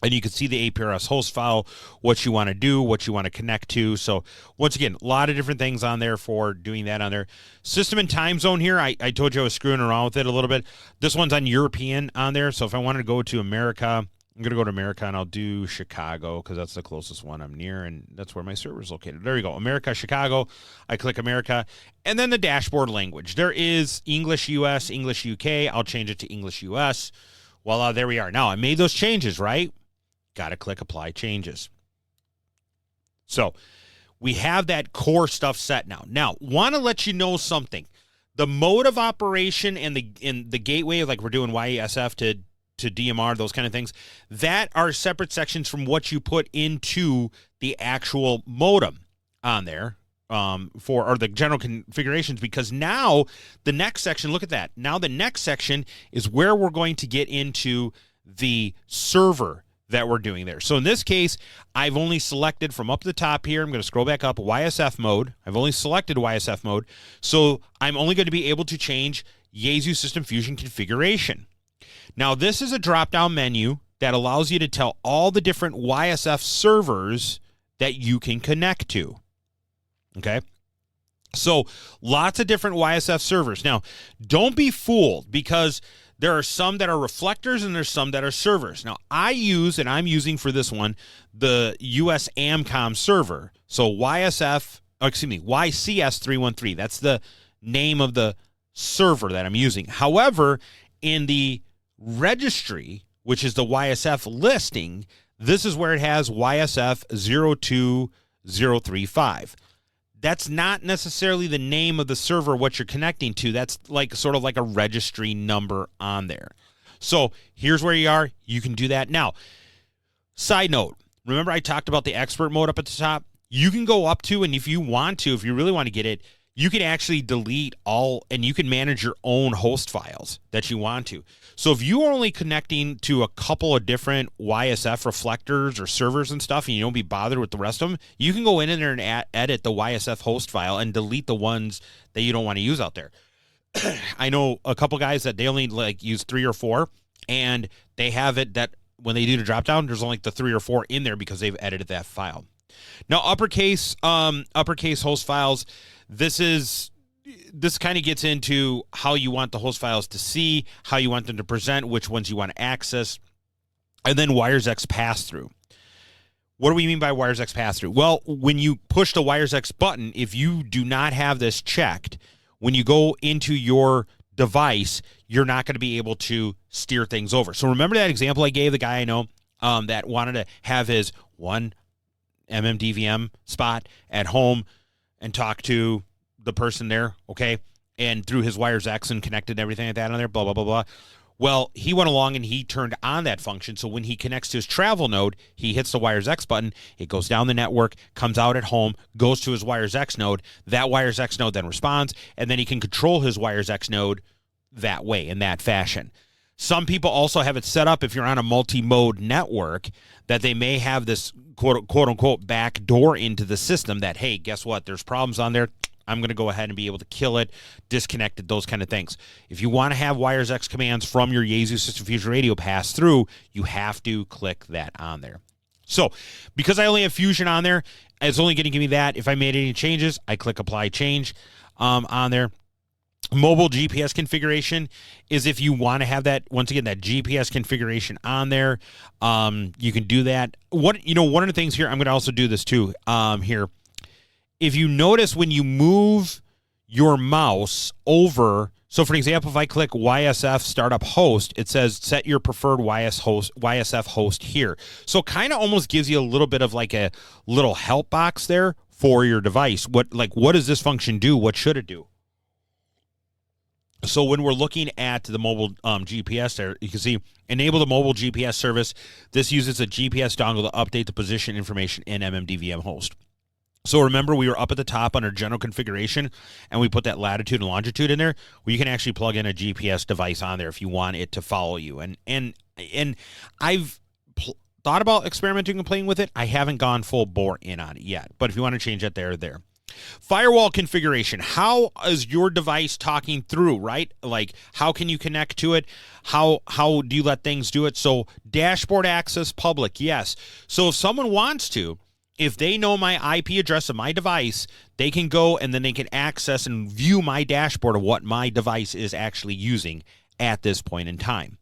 and you can see the APRS host file, what you want to do, what you want to connect to. So once again, a lot of different things on there for doing that on there. System and time zone here, I told you I was screwing around with it a little bit. This one's on European on there. So if I wanted to go to America, I'm going to go to America, and I'll do Chicago because that's the closest one I'm near, and that's where my server is located. There you go, America, Chicago. I click America, and then the dashboard language. There is English US, English UK. I'll change it to English US. Voila, there we are. Now, I made those changes, right? Got to click Apply Changes. So we have that core stuff set now. Now, want to let you know something. The mode of operation and the gateway, like we're doing YESF to DMR, those kind of things, that are separate sections from what you put into the actual modem on there or the general configurations, because now the next section, look at that. Now the next section is where we're going to get into the server that we're doing there. So in this case, I've only selected from up the top here, I'm going to scroll back up, YSF mode. I've only selected YSF mode. So I'm only going to be able to change Yaesu System Fusion configuration. Now this is a drop-down menu that allows you to tell all the different YSF servers that you can connect to. Okay? So lots of different YSF servers. Now, don't be fooled, because there are some that are reflectors and there's some that are servers. Now, I'm using for this one, the US AMCOM server. So YCS313. That's the name of the server that I'm using. However, in the registry, which is the YSF listing, This is where it has YSF 02035. That's not necessarily the name of the server, what you're connecting to. That's like sort of like a registry number on there. So here's where you are. You can do that. Now, side note, remember I talked about the expert mode up at the top? You can go up to, and if you want to, if you really want to get it, you can actually delete all, and you can manage your own host files that you want to. So if you are only connecting to a couple of different YSF reflectors or servers and stuff, and you don't be bothered with the rest of them, you can go in there and edit the YSF host file and delete the ones that you don't want to use out there. I know a couple guys that they only like use 3 or 4, and they have it that when they do the drop down, there's only like the 3 or 4 in there because they've edited that file. Now, uppercase host files. This kind of gets into how you want the host files to see, how you want them to present, which ones you want to access, and then WiresX pass-through. What do we mean by WiresX pass-through? Well, when you push the WiresX button, if you do not have this checked, when you go into your device, you're not going to be able to steer things over. So remember that example I gave the guy I know that wanted to have his 1 MMDVM spot at home and talk to the person there, okay? And through his WiresX and connected everything like that on there, blah, blah, blah, blah. Well, he went along and he turned on that function. So when he connects to his travel node, he hits the WiresX button. It goes down the network, comes out at home, goes to his WiresX node. That WiresX node then responds, and then he can control his WiresX node that way, in that fashion. Some people also have it set up if you're on a multi-mode network that they may have this quote-unquote back door into the system that, hey, guess what? There's problems on there. I'm going to go ahead and be able to kill it, disconnect it, those kind of things. If you want to have WiresX commands from your Yaesu System Fusion Radio pass through, you have to click that on there. So because I only have Fusion on there, it's only going to give me that. If I made any changes, I click Apply Change on there. Mobile GPS configuration is if you want to have that, once again, that GPS configuration on there, you can do that. One of the things here, I'm going to also do this too here. If you notice when you move your mouse over, so for example, if I click YSF startup host, it says set your preferred YSF host here. So kind of almost gives you a little bit of like a little help box there for your device. What does this function do? What should it do? So when we're looking at the mobile GPS there, you can see enable the mobile GPS service. This uses a GPS dongle to update the position information in MMDVM host. So remember, we were up at the top under general configuration, and we put that latitude and longitude in there, where you can actually plug in a GPS device on there if you want it to follow you. And I've thought about experimenting and playing with it. I haven't gone full bore in on it yet, but if you want to change it, there. Firewall configuration. How is your device talking through, right? Like, how can you connect to it? How do you let things do it? So dashboard access public, yes. So if someone wants to, if they know my IP address of my device, they can go and then they can access and view my dashboard of what my device is actually using at this point in time.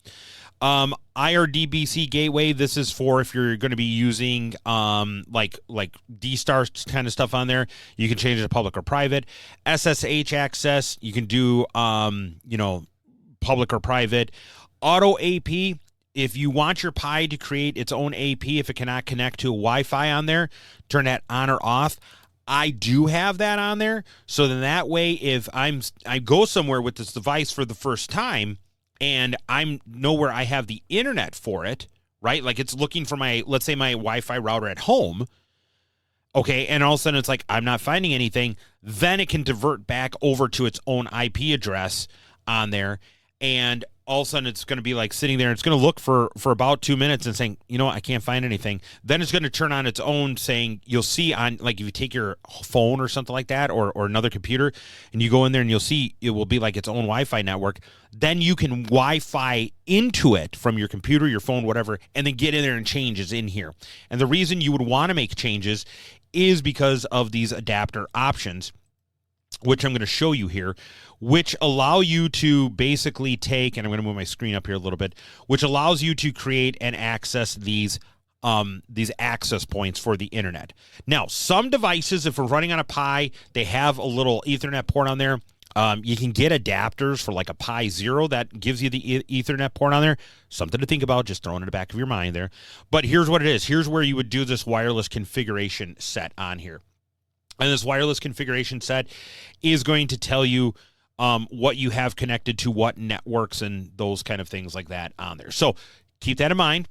IRDBC gateway, this is for if you're going to be using like D-Star kind of stuff on there. You can change it to public or private. SSH access, you can do public or private. Auto AP, if you want your Pi to create its own AP, if it cannot connect to a Wi-Fi on there, turn that on or off. I do have that on there. So then that way, if I go somewhere with this device for the first time and I know where I have the internet for it, right? Like it's looking for let's say my Wi-Fi router at home. Okay. And all of a sudden it's like, I'm not finding anything. Then it can divert back over to its own IP address on there. And all of a sudden it's going to be like sitting there and it's going to look for about 2 minutes and saying, I can't find anything. Then it's going to turn on its own saying, you'll see on, like if you take your phone or something like that or another computer and you go in there and you'll see it will be like its own Wi-Fi network. Then you can Wi-Fi into it from your computer, your phone, whatever, and then get in there and changes in here. And the reason you would want to make changes is because of these adapter options, which I'm going to show you here, which allow you to basically take, and I'm going to move my screen up here a little bit, which allows you to create and access these access points for the internet. Now, some devices, if we're running on a Pi, they have a little Ethernet port on there. You can get adapters for like a Pi Zero that gives you the Ethernet port on there. Something to think about, just throwing it in the back of your mind there. But here's what it is. Here's where you would do this wireless configuration set on here. And this wireless configuration set is going to tell you what you have connected to what networks and those kind of things like that on there. So keep that in mind.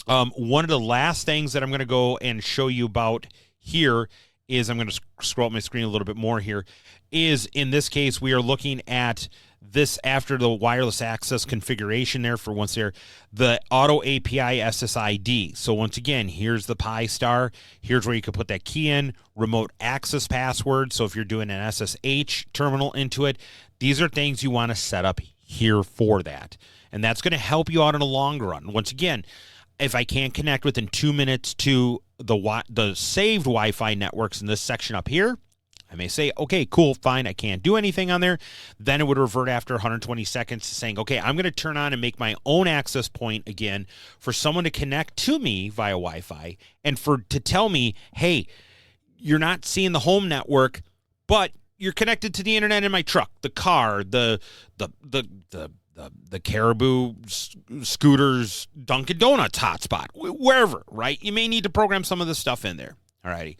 One of the last things that I'm going to go and show you about here is, I'm going to scroll up my screen a little bit more here, is in this case we are looking at this after the wireless access configuration there for once there, the auto API SSID. So once again, here's the Pi Star. Here's where you can put that key in, remote access password. So if you're doing an SSH terminal into it, these are things you want to set up here for that. And that's going to help you out in the long run. Once again, if I can't connect within 2 minutes to the saved Wi-Fi networks in this section up here, I may say, okay, cool, fine, I can't do anything on there. Then it would revert after 120 seconds to saying, okay, I'm going to turn on and make my own access point again for someone to connect to me via Wi-Fi and to tell me, hey, you're not seeing the home network, but you're connected to the internet in my truck, the car, the Caribou Scooters, Dunkin' Donuts hotspot, wherever, right? You may need to program some of this stuff in there. All righty.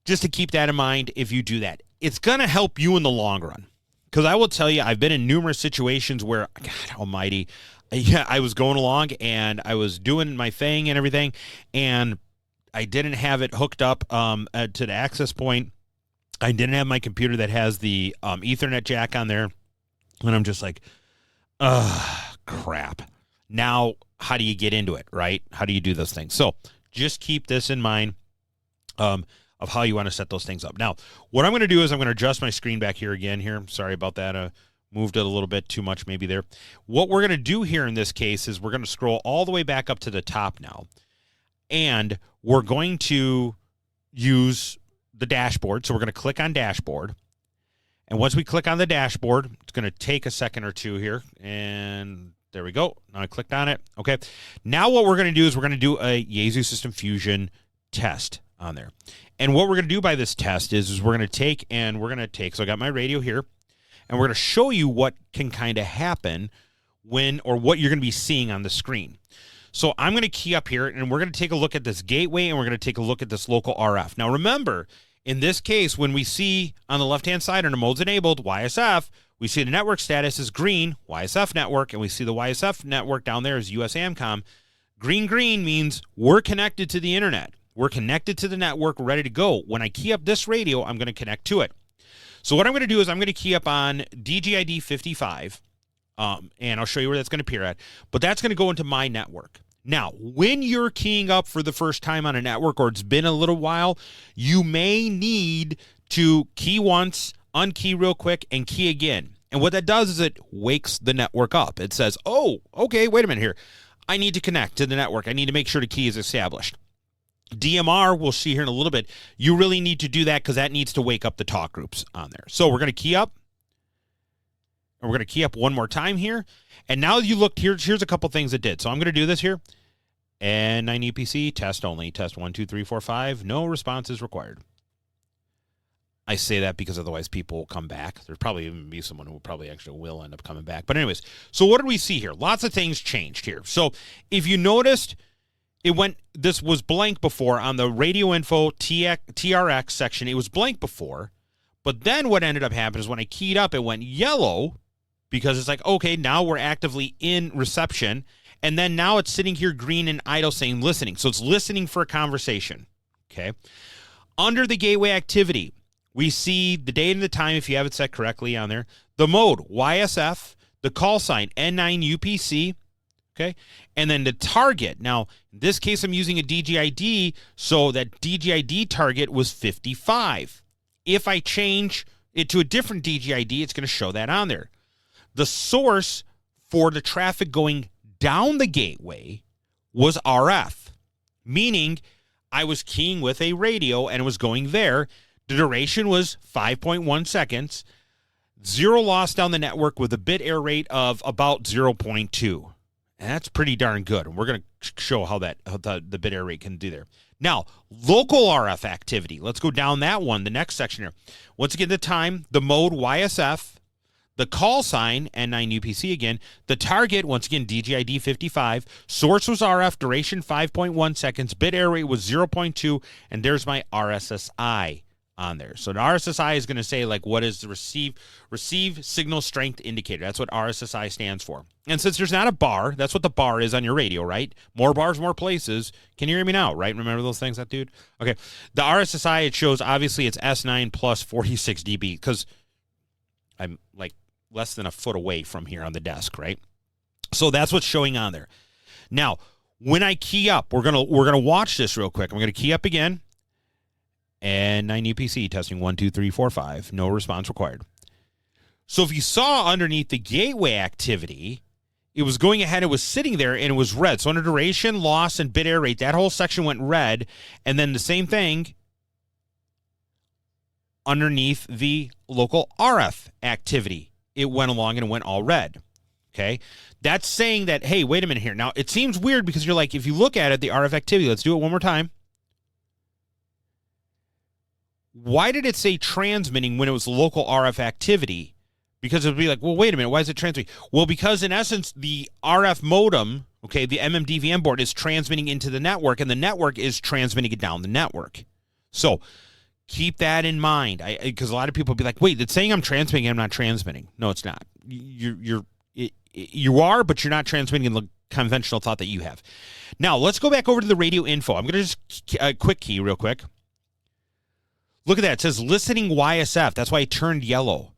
Just to keep that in mind if you do that. It's going to help you in the long run. Because I will tell you, I've been in numerous situations where, God almighty, I was going along and I was doing my thing and everything, and I didn't have it hooked up to the access point. I didn't have my computer that has the Ethernet jack on there. And I'm just like, crap. Now, how do you get into it, right? How do you do those things? So just keep this in mind of how you want to set those things up. Now, what I'm going to do is I'm going to adjust my screen back here again here. Sorry about that. Moved it a little bit too much maybe there. What we're going to do here in this case is we're going to scroll all the way back up to the top now. And we're going to use the dashboard. So we're going to click on dashboard. And once we click on the dashboard, it's going to take a second or two here. And there we go. Now I clicked on it. Okay. Now what we're going to do is we're going to do a Yaesu System Fusion test on there. And what we're going to do by this test is we're going to take, so I got my radio here, and we're going to show you what can kind of happen or what you're going to be seeing on the screen. So I'm going to key up here, and we're going to take a look at this gateway, and we're going to take a look at this local RF. Now remember, in this case, when we see on the left-hand side under modes enabled, YSF, we see the network status is green, YSF network, and we see the YSF network down there is US AMCOM. Green means we're connected to the internet. We're connected to the network, we're ready to go. When I key up this radio, I'm going to connect to it. So what I'm going to do is I'm going to key up on DGID 55, and I'll show you where that's going to appear at. But that's going to go into my network. Now, when you're keying up for the first time on a network, or it's been a little while, you may need to key once, unkey real quick, and key again. And what that does is it wakes the network up. It says, oh, okay, wait a minute here. I need to connect to the network. I need to make sure the key is established. DMR, we'll see here in a little bit. You really need to do that because that needs to wake up the talk groups on there. So we're going to key up. And we're going to key up one more time here. And now you look, here's a couple things it did. So I'm going to do this here. N9 EPC, test only. Test 1, 2, 3, 4, 5. No responses required. I say that because otherwise people will come back. There's probably even be someone who probably actually will end up coming back. But anyways, so what did we see here? Lots of things changed here. So if you noticed, this was blank before on the radio info TRX section. It was blank before, but then what ended up happening is when I keyed up, it went yellow because it's like, okay, now we're actively in reception. And then now it's sitting here green and idle saying listening. So it's listening for a conversation. Okay. Under the gateway activity, we see the date and the time if you have it set correctly on there. The mode, YSF, the call sign, N9 UPC. Okay. And then the target. Now, in this case, I'm using a DGID, so that DGID target was 55. If I change it to a different DGID, it's going to show that on there. The source for the traffic going down the gateway was RF, meaning I was keying with a radio and it was going there. The duration was 5.1 seconds, zero loss down the network with a bit error rate of about 0.2. And that's pretty darn good. And we're going to show how the bit error rate can do there. Now, local RF activity. Let's go down that one, the next section here. Once again, the time, the mode YSF, the call sign, N9UPC again, the target, once again, DGID 55, source was RF, duration 5.1 seconds, bit error rate was 0.2, and there's my RSSI on there. So the RSSI is going to say, like, what is the receive signal strength indicator. That's what RSSI stands for. And since there's not a bar, that's what the bar is on your radio, right? More bars, more places. Can you hear me now, right? Remember those things, that dude? Okay. The RSSI, it shows, obviously, it's S9 plus 46 dB, because I'm, like, less than a foot away from here on the desk, right? So that's what's showing on there. Now, when I key up, we're gonna watch this real quick. I'm gonna key up again. And 9 UPC testing 1, 2, 3, 4, 5. No response required. So if you saw underneath the gateway activity, it was going ahead, it was sitting there, and it was red. So under duration, loss, and bit error rate, that whole section went red. And then the same thing underneath the local RF activity. It went along and it went all red. Okay? That's saying that, hey, wait a minute here. Now, it seems weird because you're like, if you look at it, the RF activity, let's do it one more time. Why did it say transmitting when it was local RF activity? Because it would be like, well, wait a minute, why is it transmitting? Well, because in essence, the RF modem, okay, the MMDVM board is transmitting into the network, and the network is transmitting it down the network. So keep that in mind, because a lot of people will be like, wait, it's saying I'm transmitting, I'm not transmitting. No, it's not. You are, but you're not transmitting in the conventional thought that you have. Now, let's go back over to the radio info. I'm going to just quick key real quick. Look at that. It says listening YSF. That's why it turned yellow.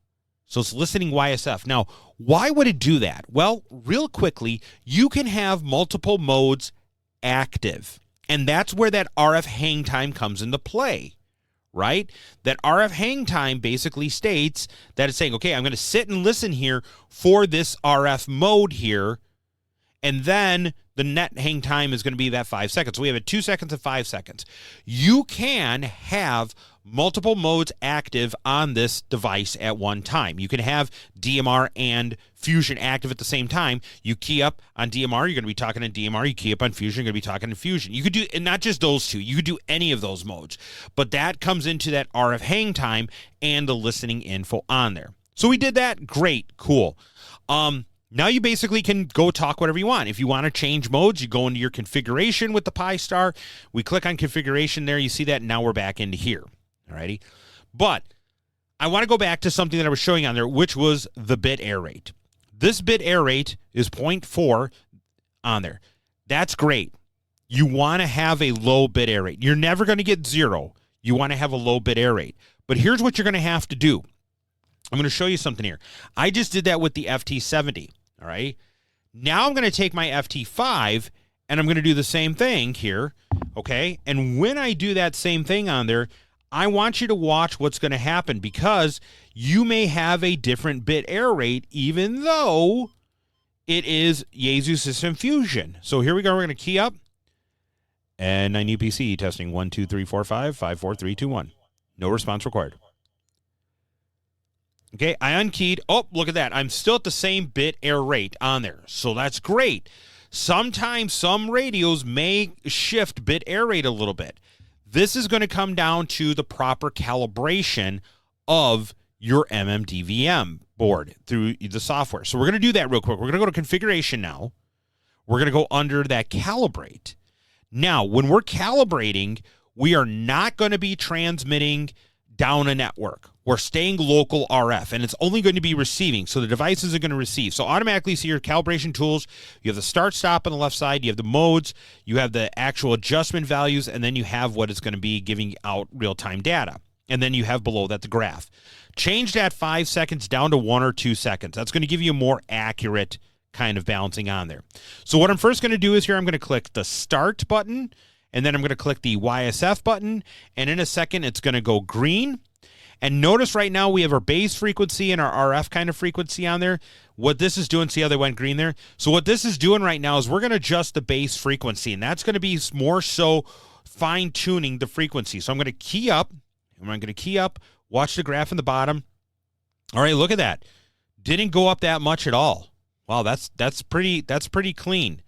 So it's listening YSF. Now, why would it do that? Well, real quickly, you can have multiple modes active. And that's where that RF hang time comes into play, right? That RF hang time basically states that it's saying, okay, I'm going to sit and listen here for this RF mode here. And then the net hang time is going to be that 5 seconds. So we have a 2 seconds and 5 seconds. You can have multiple modes active on this device at one time. You can have DMR and Fusion active at the same time. You key up on DMR, you're going to be talking in DMR. You key up on Fusion, you're going to be talking in Fusion. You could do, and not just those two, you could do any of those modes. But that comes into that RF hang time and the listening info on there. So we did that. Great. Cool. Now you basically can go talk whatever you want. If you want to change modes, you go into your configuration with the Pi Star. We click on configuration there. You see that. And now we're back into here. Alrighty. But I want to go back to something that I was showing on there, which was the bit error rate. This bit error rate is 0.4 on there. That's great. You want to have a low bit error rate. You're never going to get 0. You want to have a low bit error rate. But here's what you're going to have to do. I'm going to show you something here. I just did that with the FT70. All right. Now I'm going to take my FT5 and I'm going to do the same thing here. Okay. And when I do that same thing on there, I want you to watch what's going to happen because you may have a different bit error rate, even though it is Yaesu System Fusion. So here we go. We're going to key up. And 9 UPC testing 1, 2, 3, 4, 5, 5, 4, 3, 2, 1. No response required. Okay, I unkeyed. Oh, look at that. I'm still at the same bit error rate on there. So that's great. Sometimes some radios may shift bit error rate a little bit. This is going to come down to the proper calibration of your MMDVM board through the software. So we're going to do that real quick. We're going to go to configuration now. We're going to go under that calibrate. Now, when we're calibrating, we are not going to be transmitting down a network. We're staying local RF, and it's only going to be receiving. So the devices are going to receive. So automatically see your calibration tools. You have the start stop on the left side. You have the modes. You have the actual adjustment values, and then you have what it's going to be giving out real-time data. And then you have below that the graph. Change that 5 seconds down to 1 or 2 seconds. That's going to give you a more accurate kind of balancing on there. So what I'm first going to do is here I'm going to click the start button, and then I'm going to click the YSF button, and in a second it's going to go green. And notice right now we have our base frequency and our RF kind of frequency on there. What this is doing, see how they went green there? So what this is doing right now is we're going to adjust the base frequency, and that's going to be more so fine-tuning the frequency. So I'm going to key up, and I'm going to key up, watch the graph in the bottom. All right, look at that. Didn't go up that much at all. Wow, that's pretty clean.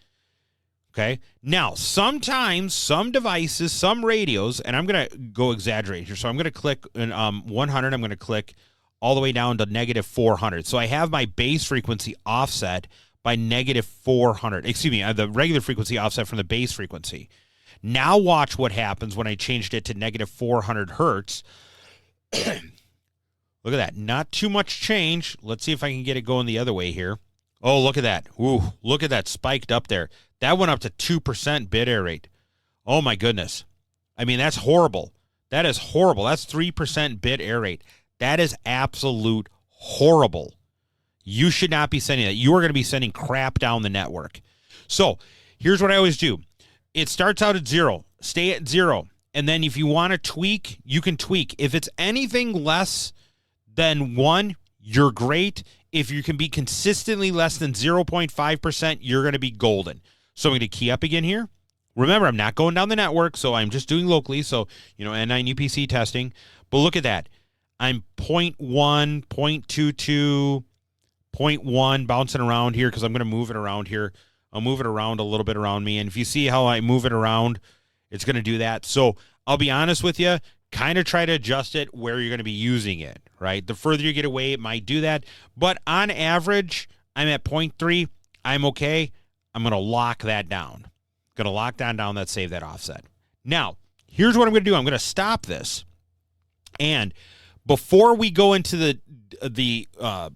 Okay. Now, sometimes some devices, some radios, and I'm going to go exaggerate here. So I'm going to click 100. I'm going to click all the way down to negative 400. So I have my base frequency offset by negative 400. Excuse me, the regular frequency offset from the base frequency. Now watch what happens when I changed it to negative 400 hertz. Look at that. Not too much change. Let's see if I can get it going the other way here. Oh, look at that. Ooh, look at that spiked up there. That went up to 2% bit error rate. Oh, my goodness. I mean, that's horrible. That is horrible. That's 3% bit error rate. That is absolute horrible. You should not be sending that. You are going to be sending crap down the network. So here's what I always do. It starts out at 0. Stay at 0. And then if you want to tweak, you can tweak. If it's anything less than 1, you're great. If you can be consistently less than 0.5%, you're going to be golden. So I'm going to key up again here. Remember, I'm not going down the network, so I'm just doing locally. So, N9 UPC testing. But look at that. I'm 0.1, 0.22, 0.1 bouncing around here because I'm going to move it around here. I'll move it around a little bit around me. And if you see how I move it around, it's going to do that. So I'll be honest with you, kind of try to adjust it where you're going to be using it, right? The further you get away, it might do that. But on average, I'm at 0.3. I'm okay. I'm going to lock that down. Going to lock that down, that save that offset. Now, here's what I'm going to do. I'm going to stop this. And before we go into the DMR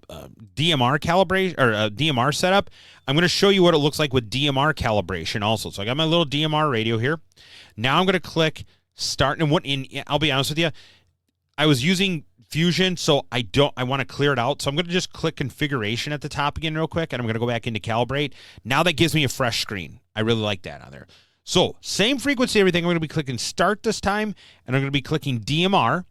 calibration or DMR setup, I'm going to show you what it looks like with DMR calibration also. So I got my little DMR radio here. Now I'm going to click start. And I'll be honest with you, I was using Fusion, so I want to clear it out. So I'm going to just click configuration at the top again real quick, and I'm going to go back into calibrate. Now that gives me a fresh screen. I really like that on there. So same frequency, everything. I'm going to be clicking start this time, and I'm going to be clicking DMR.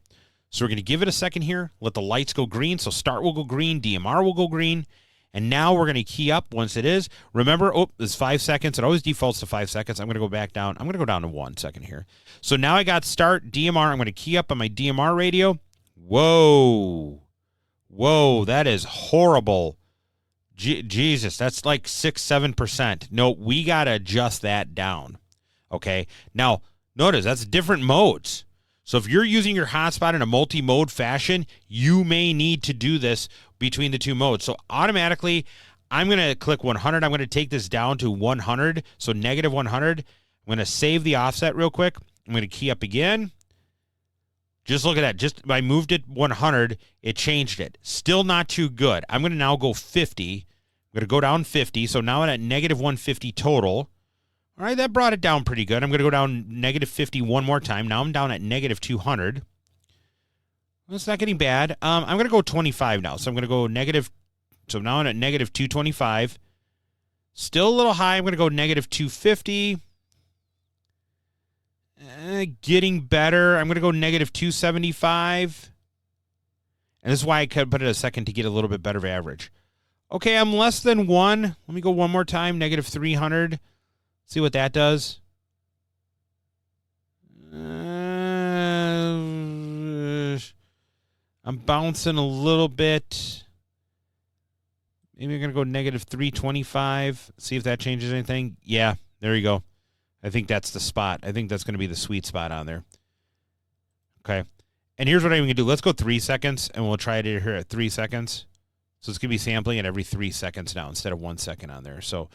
So we're going to give it a second here, let the lights go green. So start will go green, DMR will go green. And now we're going to key up once it is. Remember, it's 5 seconds. It always defaults to 5 seconds. I'm going to go back down. I'm going to go down to 1 second here. So now I got start, DMR. I'm going to key up on my DMR radio. Whoa, that is horrible. Jesus, that's like 6-7%. No, we got to adjust that down. Okay, now notice that's different modes. So if you're using your hotspot in a multi-mode fashion, you may need to do this between the two modes. So automatically, I'm going to click 100. I'm going to take this down to 100, so negative 100. I'm going to save the offset real quick. I'm going to key up again. Just look at that. Just I moved it 100, it changed it. Still not too good. I'm going to now go 50. I'm going to go down 50. So now I'm at negative 150 total. All right, that brought it down pretty good. I'm going to go down negative 50 one more time. Now I'm down at negative 200. That's not getting bad. I'm going to go 25 now. So I'm going to go negative. So now I'm at negative 225. Still a little high. I'm going to go negative 250. Getting better. I'm going to go negative 275. And this is why I could put it a second to get a little bit better of average. Okay, I'm less than 1. Let me go one more time. Negative 300. See what that does. I'm bouncing a little bit. Maybe I'm going to go negative 325. See if that changes anything. Yeah, there you go. I think that's the spot. I think that's going to be the sweet spot on there. Okay. And here's what I'm going to do. Let's go 3 seconds, and we'll try it here at 3 seconds. So it's going to be sampling at every 3 seconds now instead of 1 second on there. So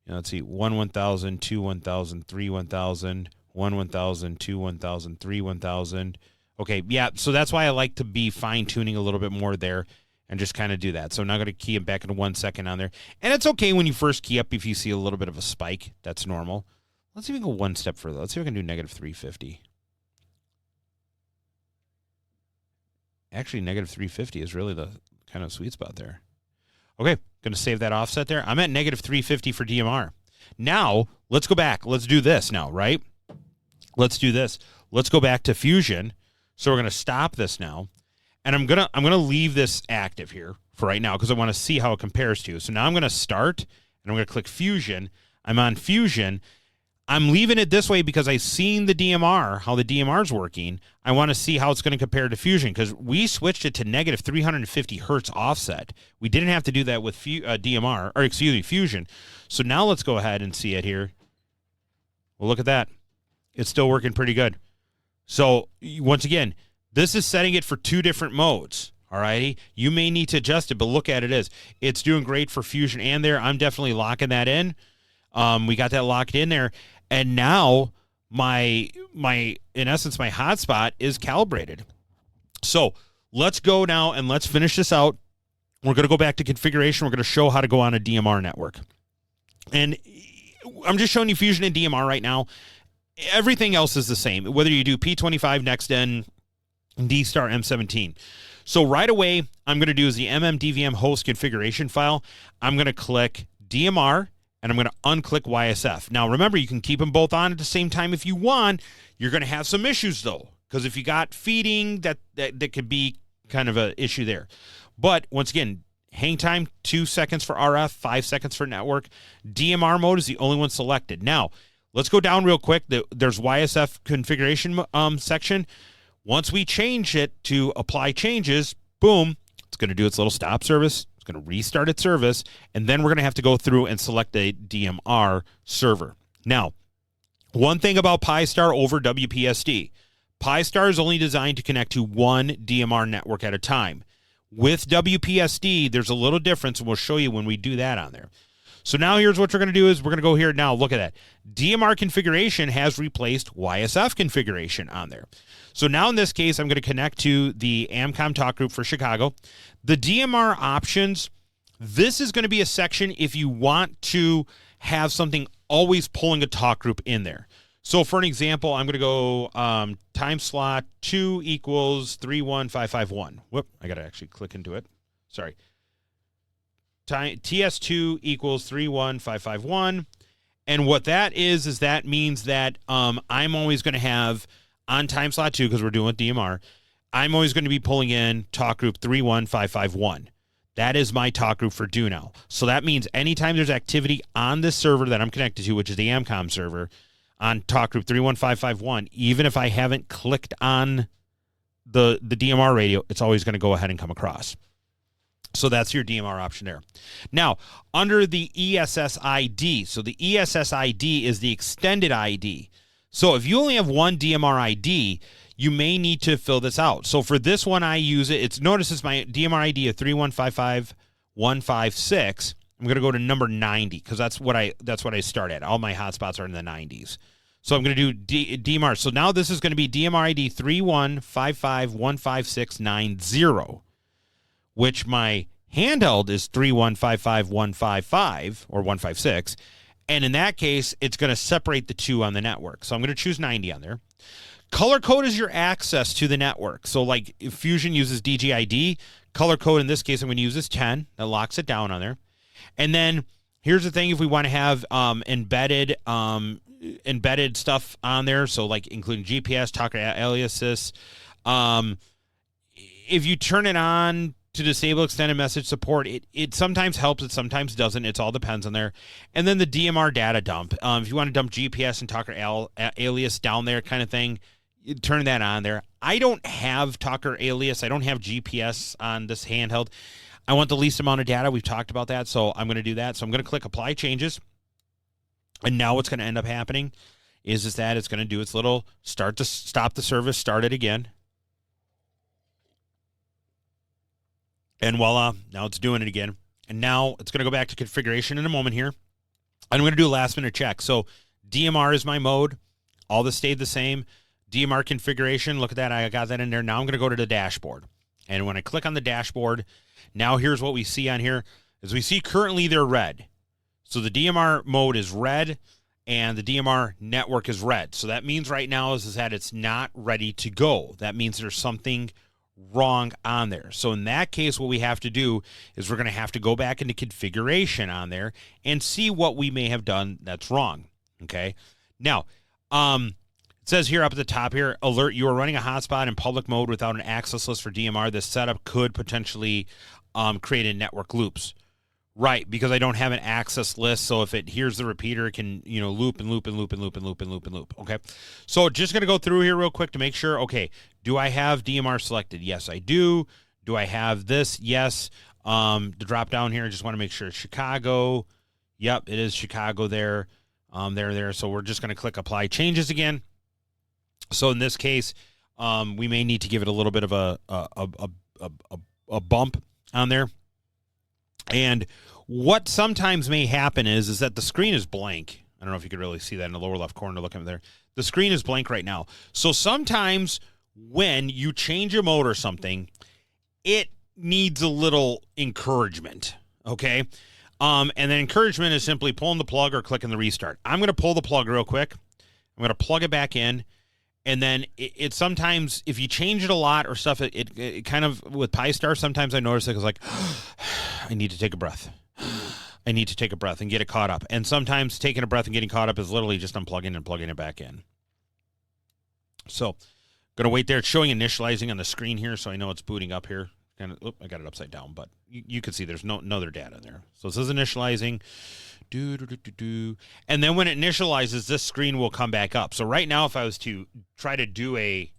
let's see. 1 1000, 2 1000, 3 1000, 1 1000, 2 1000, 3 1000. Okay, yeah, so that's why I like to be fine-tuning a little bit more there and just kind of do that. So I'm now going to key it back into 1 second on there. And it's okay when you first key up if you see a little bit of a spike. That's normal. Let's even go one step further. Let's see if I can do negative 350. Actually, negative 350 is really the kind of sweet spot there. Okay, going to save that offset there. I'm at negative 350 for DMR. Now, let's go back. Let's do this now, right? Let's do this. Let's go back to Fusion. So we're going to stop this now. And I'm going to leave this active here for right now because I want to see how it compares to. So now I'm going to start, and I'm going to click Fusion. I'm on Fusion. I'm leaving it this way because I've seen the DMR, how the DMR is working. I want to see how it's going to compare to Fusion because we switched it to negative 350 hertz offset. We didn't have to do that with DMR, or excuse me, Fusion. So now let's go ahead and see it here. Well, look at that. It's still working pretty good. So once again, this is setting it for 2 different modes. All righty. You may need to adjust it, but look at it as it's doing great for Fusion and there. I'm definitely locking that in. We got that locked in there. And now my in essence, my hotspot is calibrated. So let's go now and let's finish this out. We're going to go back to configuration. We're going to show how to go on a DMR network. And I'm just showing you Fusion and DMR right now. Everything else is the same, whether you do P25, NextN, D-Star, M17. So right away, I'm going to do is the MMDVM host configuration file. I'm going to click DMR, and I'm going to unclick YSF. Now, remember, you can keep them both on at the same time if you want. You're going to have some issues, though, because if you got feeding, that could be kind of an issue there. But once again, hang time, 2 seconds for RF, 5 seconds for network. DMR mode is the only one selected. Now, let's go down real quick. There's YSF configuration section. Once we change it to apply changes, boom, it's going to do its little stop service. It's going to restart its service, and then we're going to have to go through and select a DMR server. Now, one thing about Pi-Star over WPSD, Pi-Star is only designed to connect to one DMR network at a time. With WPSD, there's a little difference, and we'll show you when we do that on there. So now here's what we're going to do is we're going to go here now. Look at that. DMR configuration has replaced YSF configuration on there. So now in this case, I'm going to connect to the AMCOM talk group for Chicago. The DMR options, this is going to be a section if you want to have something always pulling a talk group in there. So for an example, I'm going to go time slot 2 equals 31551. Whoop, I got to actually click into it. Sorry. TS2 equals 31551. And what that is that means that I'm always going to have on time slot 2, because we're doing with DMR, I'm always going to be pulling in talk group 31551. That is my talk group for do now. So that means anytime there's activity on this server that I'm connected to, which is the AMCOM server, on talk group 31551, even if I haven't clicked on the DMR radio, it's always going to go ahead and come across. So that's your DMR option there. Now, under the ESS ID, so the ESS ID is the extended ID. So if you only have one DMR ID, you may need to fill this out. So for this one, I use it. Notice it's my DMR ID of 3155156. I'm going to go to number 90 because that's what I start at. All my hotspots are in the 90s. So I'm going to do DMR. So now this is going to be DMR ID 315515690, which my handheld is 3155155 or 156. And in that case, it's going to separate the two on the network. So I'm going to choose 90 on there. Color code is your access to the network. So like if Fusion uses DGID, color code in this case I'm going to use is 10. That locks it down on there. And then here's the thing, if we want to have embedded stuff on there, so like including GPS, talker aliases, if you turn it on to disable extended message support, it sometimes helps, it sometimes doesn't. It all depends on there. And then the DMR data dump. If you want to dump GPS and talker alias down there kind of thing, you turn that on there. I don't have talker alias. I don't have GPS on this handheld. I want the least amount of data. We've talked about that, so I'm going to do that. So I'm going to click Apply Changes. And now what's going to end up happening is that it's going to do its little stop the service, start it again. And voila, now it's doing it again. And now it's going to go back to configuration in a moment here. I'm going to do a last minute check. So DMR is my mode. All this stayed the same. DMR configuration, look at that. I got that in there. Now I'm going to go to the dashboard. And when I click on the dashboard, now here's what we see on here. As we see currently they're red. So the DMR mode is red and the DMR network is red. So that means right now is that it's not ready to go. That means there's something wrong on there. So in that case, what we have to do is we're going to have to go back into configuration on there and see what we may have done that's wrong. Okay. Now, it says here up at the top here, alert, you are running a hotspot in public mode without an access list for DMR. This setup could potentially create network loops. Right, because I don't have an access list, so if it hears the repeater, it can, loop and loop and loop and loop and loop and loop and loop. Okay, so just going to go through here real quick to make sure. Okay, do I have DMR selected? Yes, I do. Do I have this? Yes. The drop down here, I just want to make sure it's Chicago. Yep, it is Chicago there. there. So we're just going to click apply changes again. So in this case, we may need to give it a little bit of a bump on there. And what sometimes may happen is that the screen is blank. I don't know if you could really see that in the lower left corner. Look at there. The screen is blank right now. So sometimes when you change a mode or something, it needs a little encouragement, okay? And then encouragement is simply pulling the plug or clicking the restart. I'm going to pull the plug real quick. I'm going to plug it back in. And then it sometimes, if you change it a lot or stuff, it kind of, with Pi-Star, sometimes I notice it's like, I need to take a breath. I need to take a breath and get it caught up. And sometimes taking a breath and getting caught up is literally just unplugging and plugging it back in. So, going to wait there. It's showing initializing on the screen here, so I know it's booting up here. Kind of, I got it upside down, but you can see there's no other data there. So it says initializing. And then when it initializes, this screen will come back up. So right now, if I was to try to do a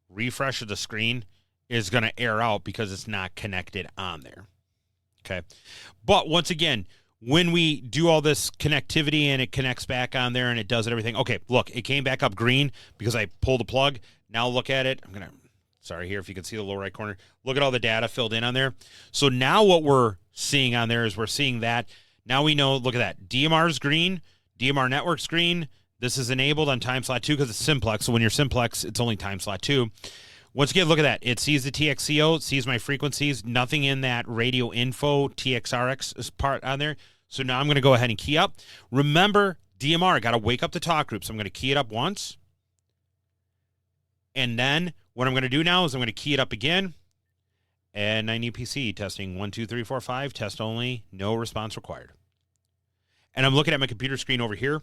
refresh of the screen, it's going to air out because it's not connected on there. Okay. But once again, when we do all this connectivity and it connects back on there and it does everything. Okay, look, it came back up green because I pulled the plug. Now look at it. Sorry here if you can see the lower right corner. Look at all the data filled in on there. So now what we're seeing on there is we're seeing that. Now we know, look at that. DMR's green, DMR network's green. This is enabled on time slot 2 because it's simplex. So when you're simplex, it's only time slot 2. Once again, look at that. It sees the TXCO, it sees my frequencies, nothing in that radio info TXRX part on there. So now I'm going to go ahead and key up. Remember, DMR, I got to wake up the talk group. So I'm going to key it up once. And then what I'm going to do now is I'm going to key it up again. And 9 UPC testing 1, 2, 3, 4, 5. Test only. No response required. And I'm looking at my computer screen over here.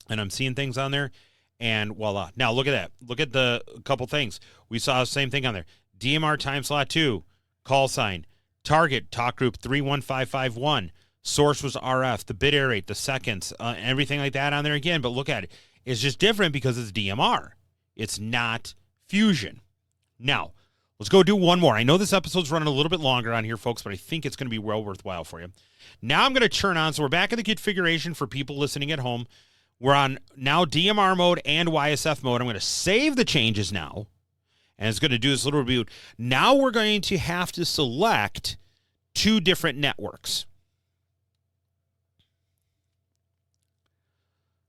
And I'm seeing things on there. And voila. Now look at that. Look at the couple things. We saw the same thing on there. DMR time slot 2. Call sign. Target talk group 31551. Source was RF. The bit error rate. The seconds. Everything like that on there again. But look at it. It's just different because it's DMR. It's not Fusion. Now, let's go do one more. I know this episode's running a little bit longer on here, folks, but I think it's going to be well worthwhile for you. Now I'm going to turn on, so we're back in the configuration for people listening at home. We're on now DMR mode and YSF mode. I'm going to save the changes now, and it's going to do this little review. Now we're going to have to select 2 different networks.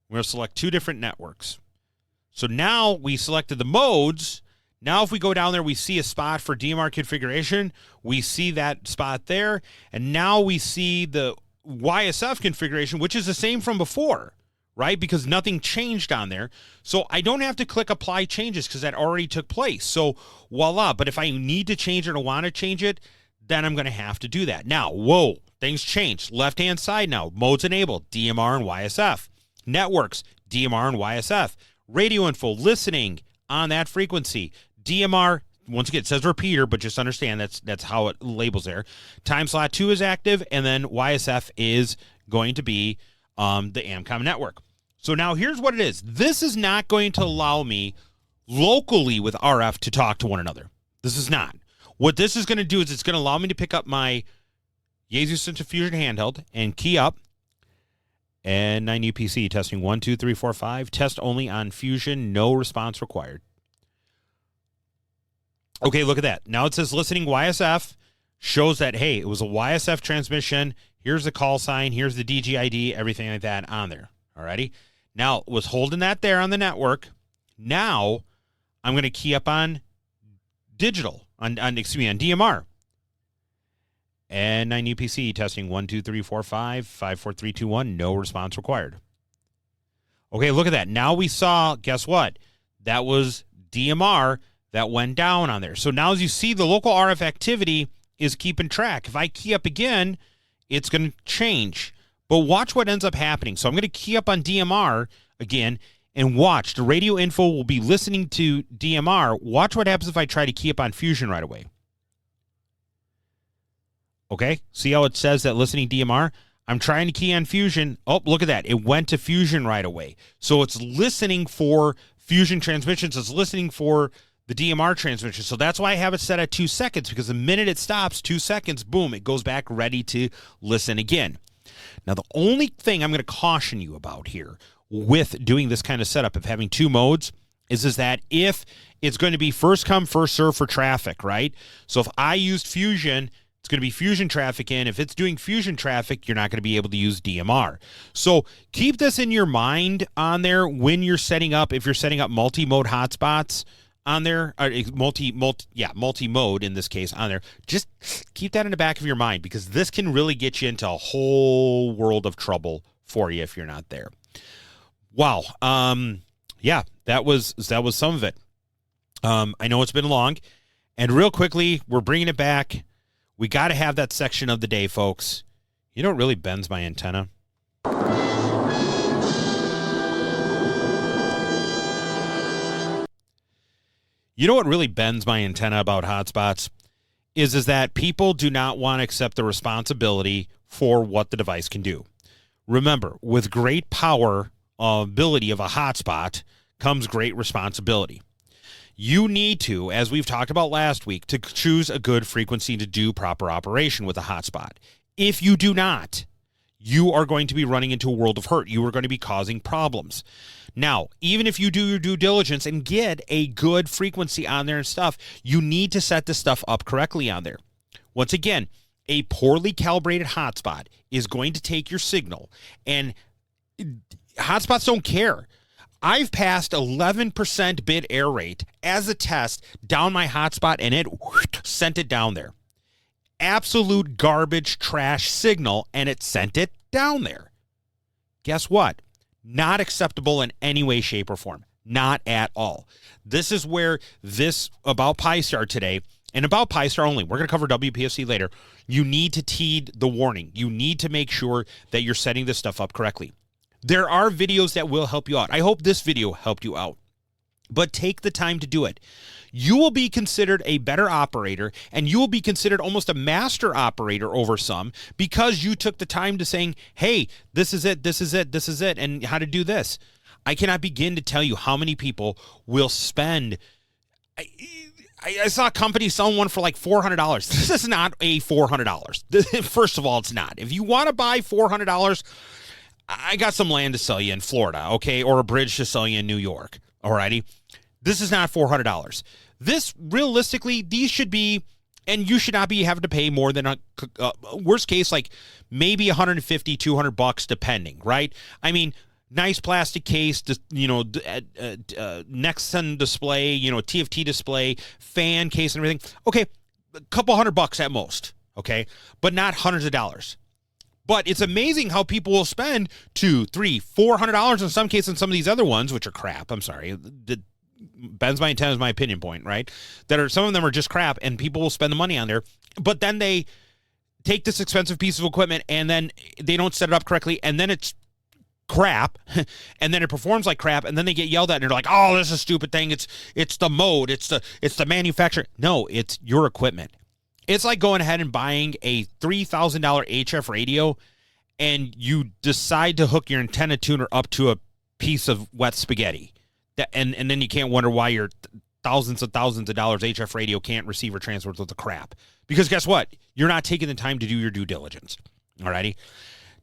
We're going to select 2 different networks. So now we selected the modes. Now if we go down there, we see a spot for DMR configuration. We see that spot there. And now we see the YSF configuration, which is the same from before, right? Because nothing changed on there. So I don't have to click apply changes because that already took place. So voila. But if I need to change it or want to change it, then I'm going to have to do that. Now, whoa, things changed. Left-hand side now, modes enabled, DMR and YSF. Networks, DMR and YSF. Radio info, listening on that frequency. DMR, once again, it says repeater, but just understand that's how it labels there. Time slot 2 is active, and then YSF is going to be the AMCOM network. So now here's what it is. This is not going to allow me locally with RF to talk to one another. This is not. What this is going to do is it's going to allow me to pick up my Yaesu Synth Fusion handheld and key up. And 9 UPC testing 1, 2, 3, 4, 5. Test only on Fusion. No response required. Okay, look at that. Now it says listening YSF. Shows that, hey, it was a YSF transmission. Here's the call sign. Here's the DGID. Everything like that on there. Alrighty. Now, it was holding that there on the network. Now, I'm going to key up on digital. On DMR. And 9 UPC testing 1, 2, 3, 4, 5, 5, 4, 3, 2, 1. No response required. Okay, look at that. Now we saw, guess what? That was DMR that went down on there. So now as you see, the local RF activity is keeping track. If I key up again, it's going to change. But watch what ends up happening. So I'm going to key up on DMR again and watch. The radio info will be listening to DMR. Watch what happens if I try to key up on Fusion right away. Okay, see how it says that listening DMR? I'm trying to key on Fusion. Oh, look at that. It went to Fusion right away. So it's listening for Fusion transmissions. It's listening for the DMR transmission. So that's why I have it set at 2 seconds, because the minute it stops, 2 seconds, boom, it goes back ready to listen again. Now, the only thing I'm going to caution you about here with doing this kind of setup of having two modes is that if it's going to be first come, first serve for traffic, right? So if I used Fusion, it's going to be Fusion traffic in. If it's doing Fusion traffic, you're not going to be able to use DMR. So keep this in your mind on there when you're setting up, if you're setting up multi-mode hotspots on there, or multi-mode in this case on there. Just keep that in the back of your mind, because this can really get you into a whole world of trouble for you if you're not there. Wow. Yeah, that was some of it. I know it's been long, and real quickly, we're bringing it back. We got to have that section of the day, folks. You know what really bends my antenna? You know what really bends my antenna about hotspots is that people do not want to accept the responsibility for what the device can do. Remember, with great power ability of a hotspot comes great responsibility. You need to, as we've talked about last week, to choose a good frequency to do proper operation with a hotspot. If you do not, you are going to be running into a world of hurt. You are going to be causing problems. Now, even if you do your due diligence and get a good frequency on there and stuff, you need to set this stuff up correctly on there. Once again, a poorly calibrated hotspot is going to take your signal, and hotspots don't care. I've passed 11% bit error rate as a test down my hotspot, and it sent it down there. Absolute garbage trash signal, and it sent it down there. Guess what? Not acceptable in any way, shape, or form. Not at all. This is where this about Pi-Star today, and about Pi-Star only, we're going to cover WPFC later, you need to heed the warning. You need to make sure that you're setting this stuff up correctly. There are videos that will help you out. I hope this video helped you out. But take the time to do it. You will be considered a better operator, and you will be considered almost a master operator over some, because you took the time to saying, hey, this is it, and how to do this. I cannot begin to tell you how many people will spend. I saw a company selling one for like $400. This is not a $400. First of all, it's not. If you want to buy $400, I got some land to sell you in Florida, okay, or a bridge to sell you in New York, alrighty? This is not $400. This, realistically, these should be, and you should not be having to pay more than a worst case, like maybe $150, $200, depending, right? I mean, nice plastic case, Nexon display, TFT display, fan case and everything. Okay, a couple $100 at most, okay, but not hundreds of dollars. But it's amazing how people will spend $200, $300, $400 in some cases, in some of these other ones, which are crap. I'm sorry. Bends my antenna is my opinion point, right? Some of them are just crap, and people will spend the money on there. But then they take this expensive piece of equipment, and then they don't set it up correctly, and then it's crap, and then it performs like crap, and then they get yelled at, and they're like, "Oh, this is a stupid thing. It's the mode. It's the manufacturer." No, it's your equipment. It's like going ahead and buying a $3,000 HF radio, and you decide to hook your antenna tuner up to a piece of wet spaghetti. And then you can't wonder why your thousands of dollars HF radio can't receive or transport with the crap. Because guess what? You're not taking the time to do your due diligence. Alrighty?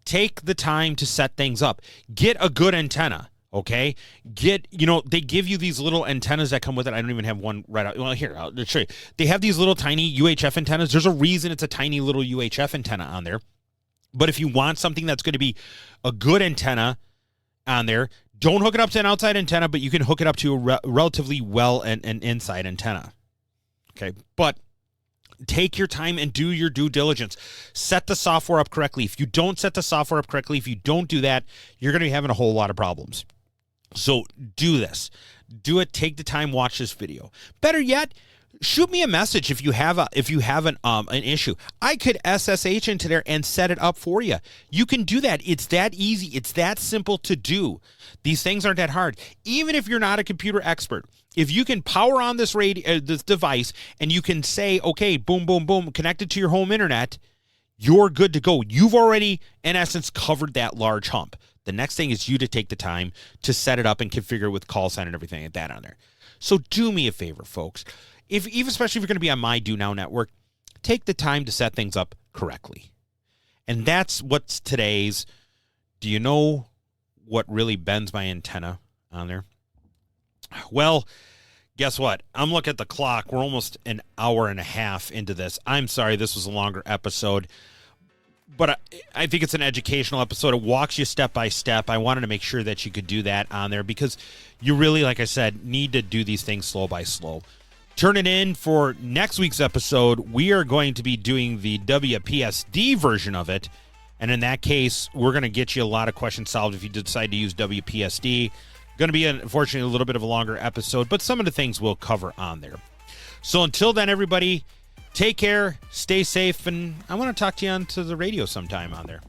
Take the time to set things up. Get a good antenna. Okay, they give you these little antennas that come with it. I don't even have one right out. Well, here, I'll show you. They have these little tiny UHF antennas. There's a reason it's a tiny little UHF antenna on there. But if you want something that's going to be a good antenna on there, don't hook it up to an outside antenna, but you can hook it up to a relatively an inside antenna. Okay, but take your time and do your due diligence. Set the software up correctly. If you don't set the software up correctly, if you don't do that, you're going to be having a whole lot of problems. So do this. Do it. Take the time. Watch this video. Better yet, shoot me a message if you have an issue. I could SSH into there and set it up for you. You can do that. It's that easy. It's that simple to do. These things aren't that hard. Even if you're not a computer expert, if you can power on this this device and you can say, okay, boom, boom, boom, connected to your home internet, you're good to go. You've already, in essence, covered that large hump. The next thing is you to take the time to set it up and configure it with call sign and everything like that on there. So do me a favor, folks. Especially if you're going to be on my Do Now network, take the time to set things up correctly. And that's what's today's. Do you know what really bends my antenna on there? Well, guess what? I'm looking at the clock. We're almost an hour and a half into this. I'm sorry this was a longer episode, but I think it's an educational episode. It walks you step by step. I wanted to make sure that you could do that on there because you really, like I said, need to do these things slow by slow. Turn it in for next week's episode. We are going to be doing the WPSD version of it. And in that case, we're going to get you a lot of questions solved if you decide to use WPSD. Going to be, unfortunately, a little bit of a longer episode, but some of the things we'll cover on there. So until then, everybody, take care, stay safe, and I want to talk to you onto the radio sometime on there.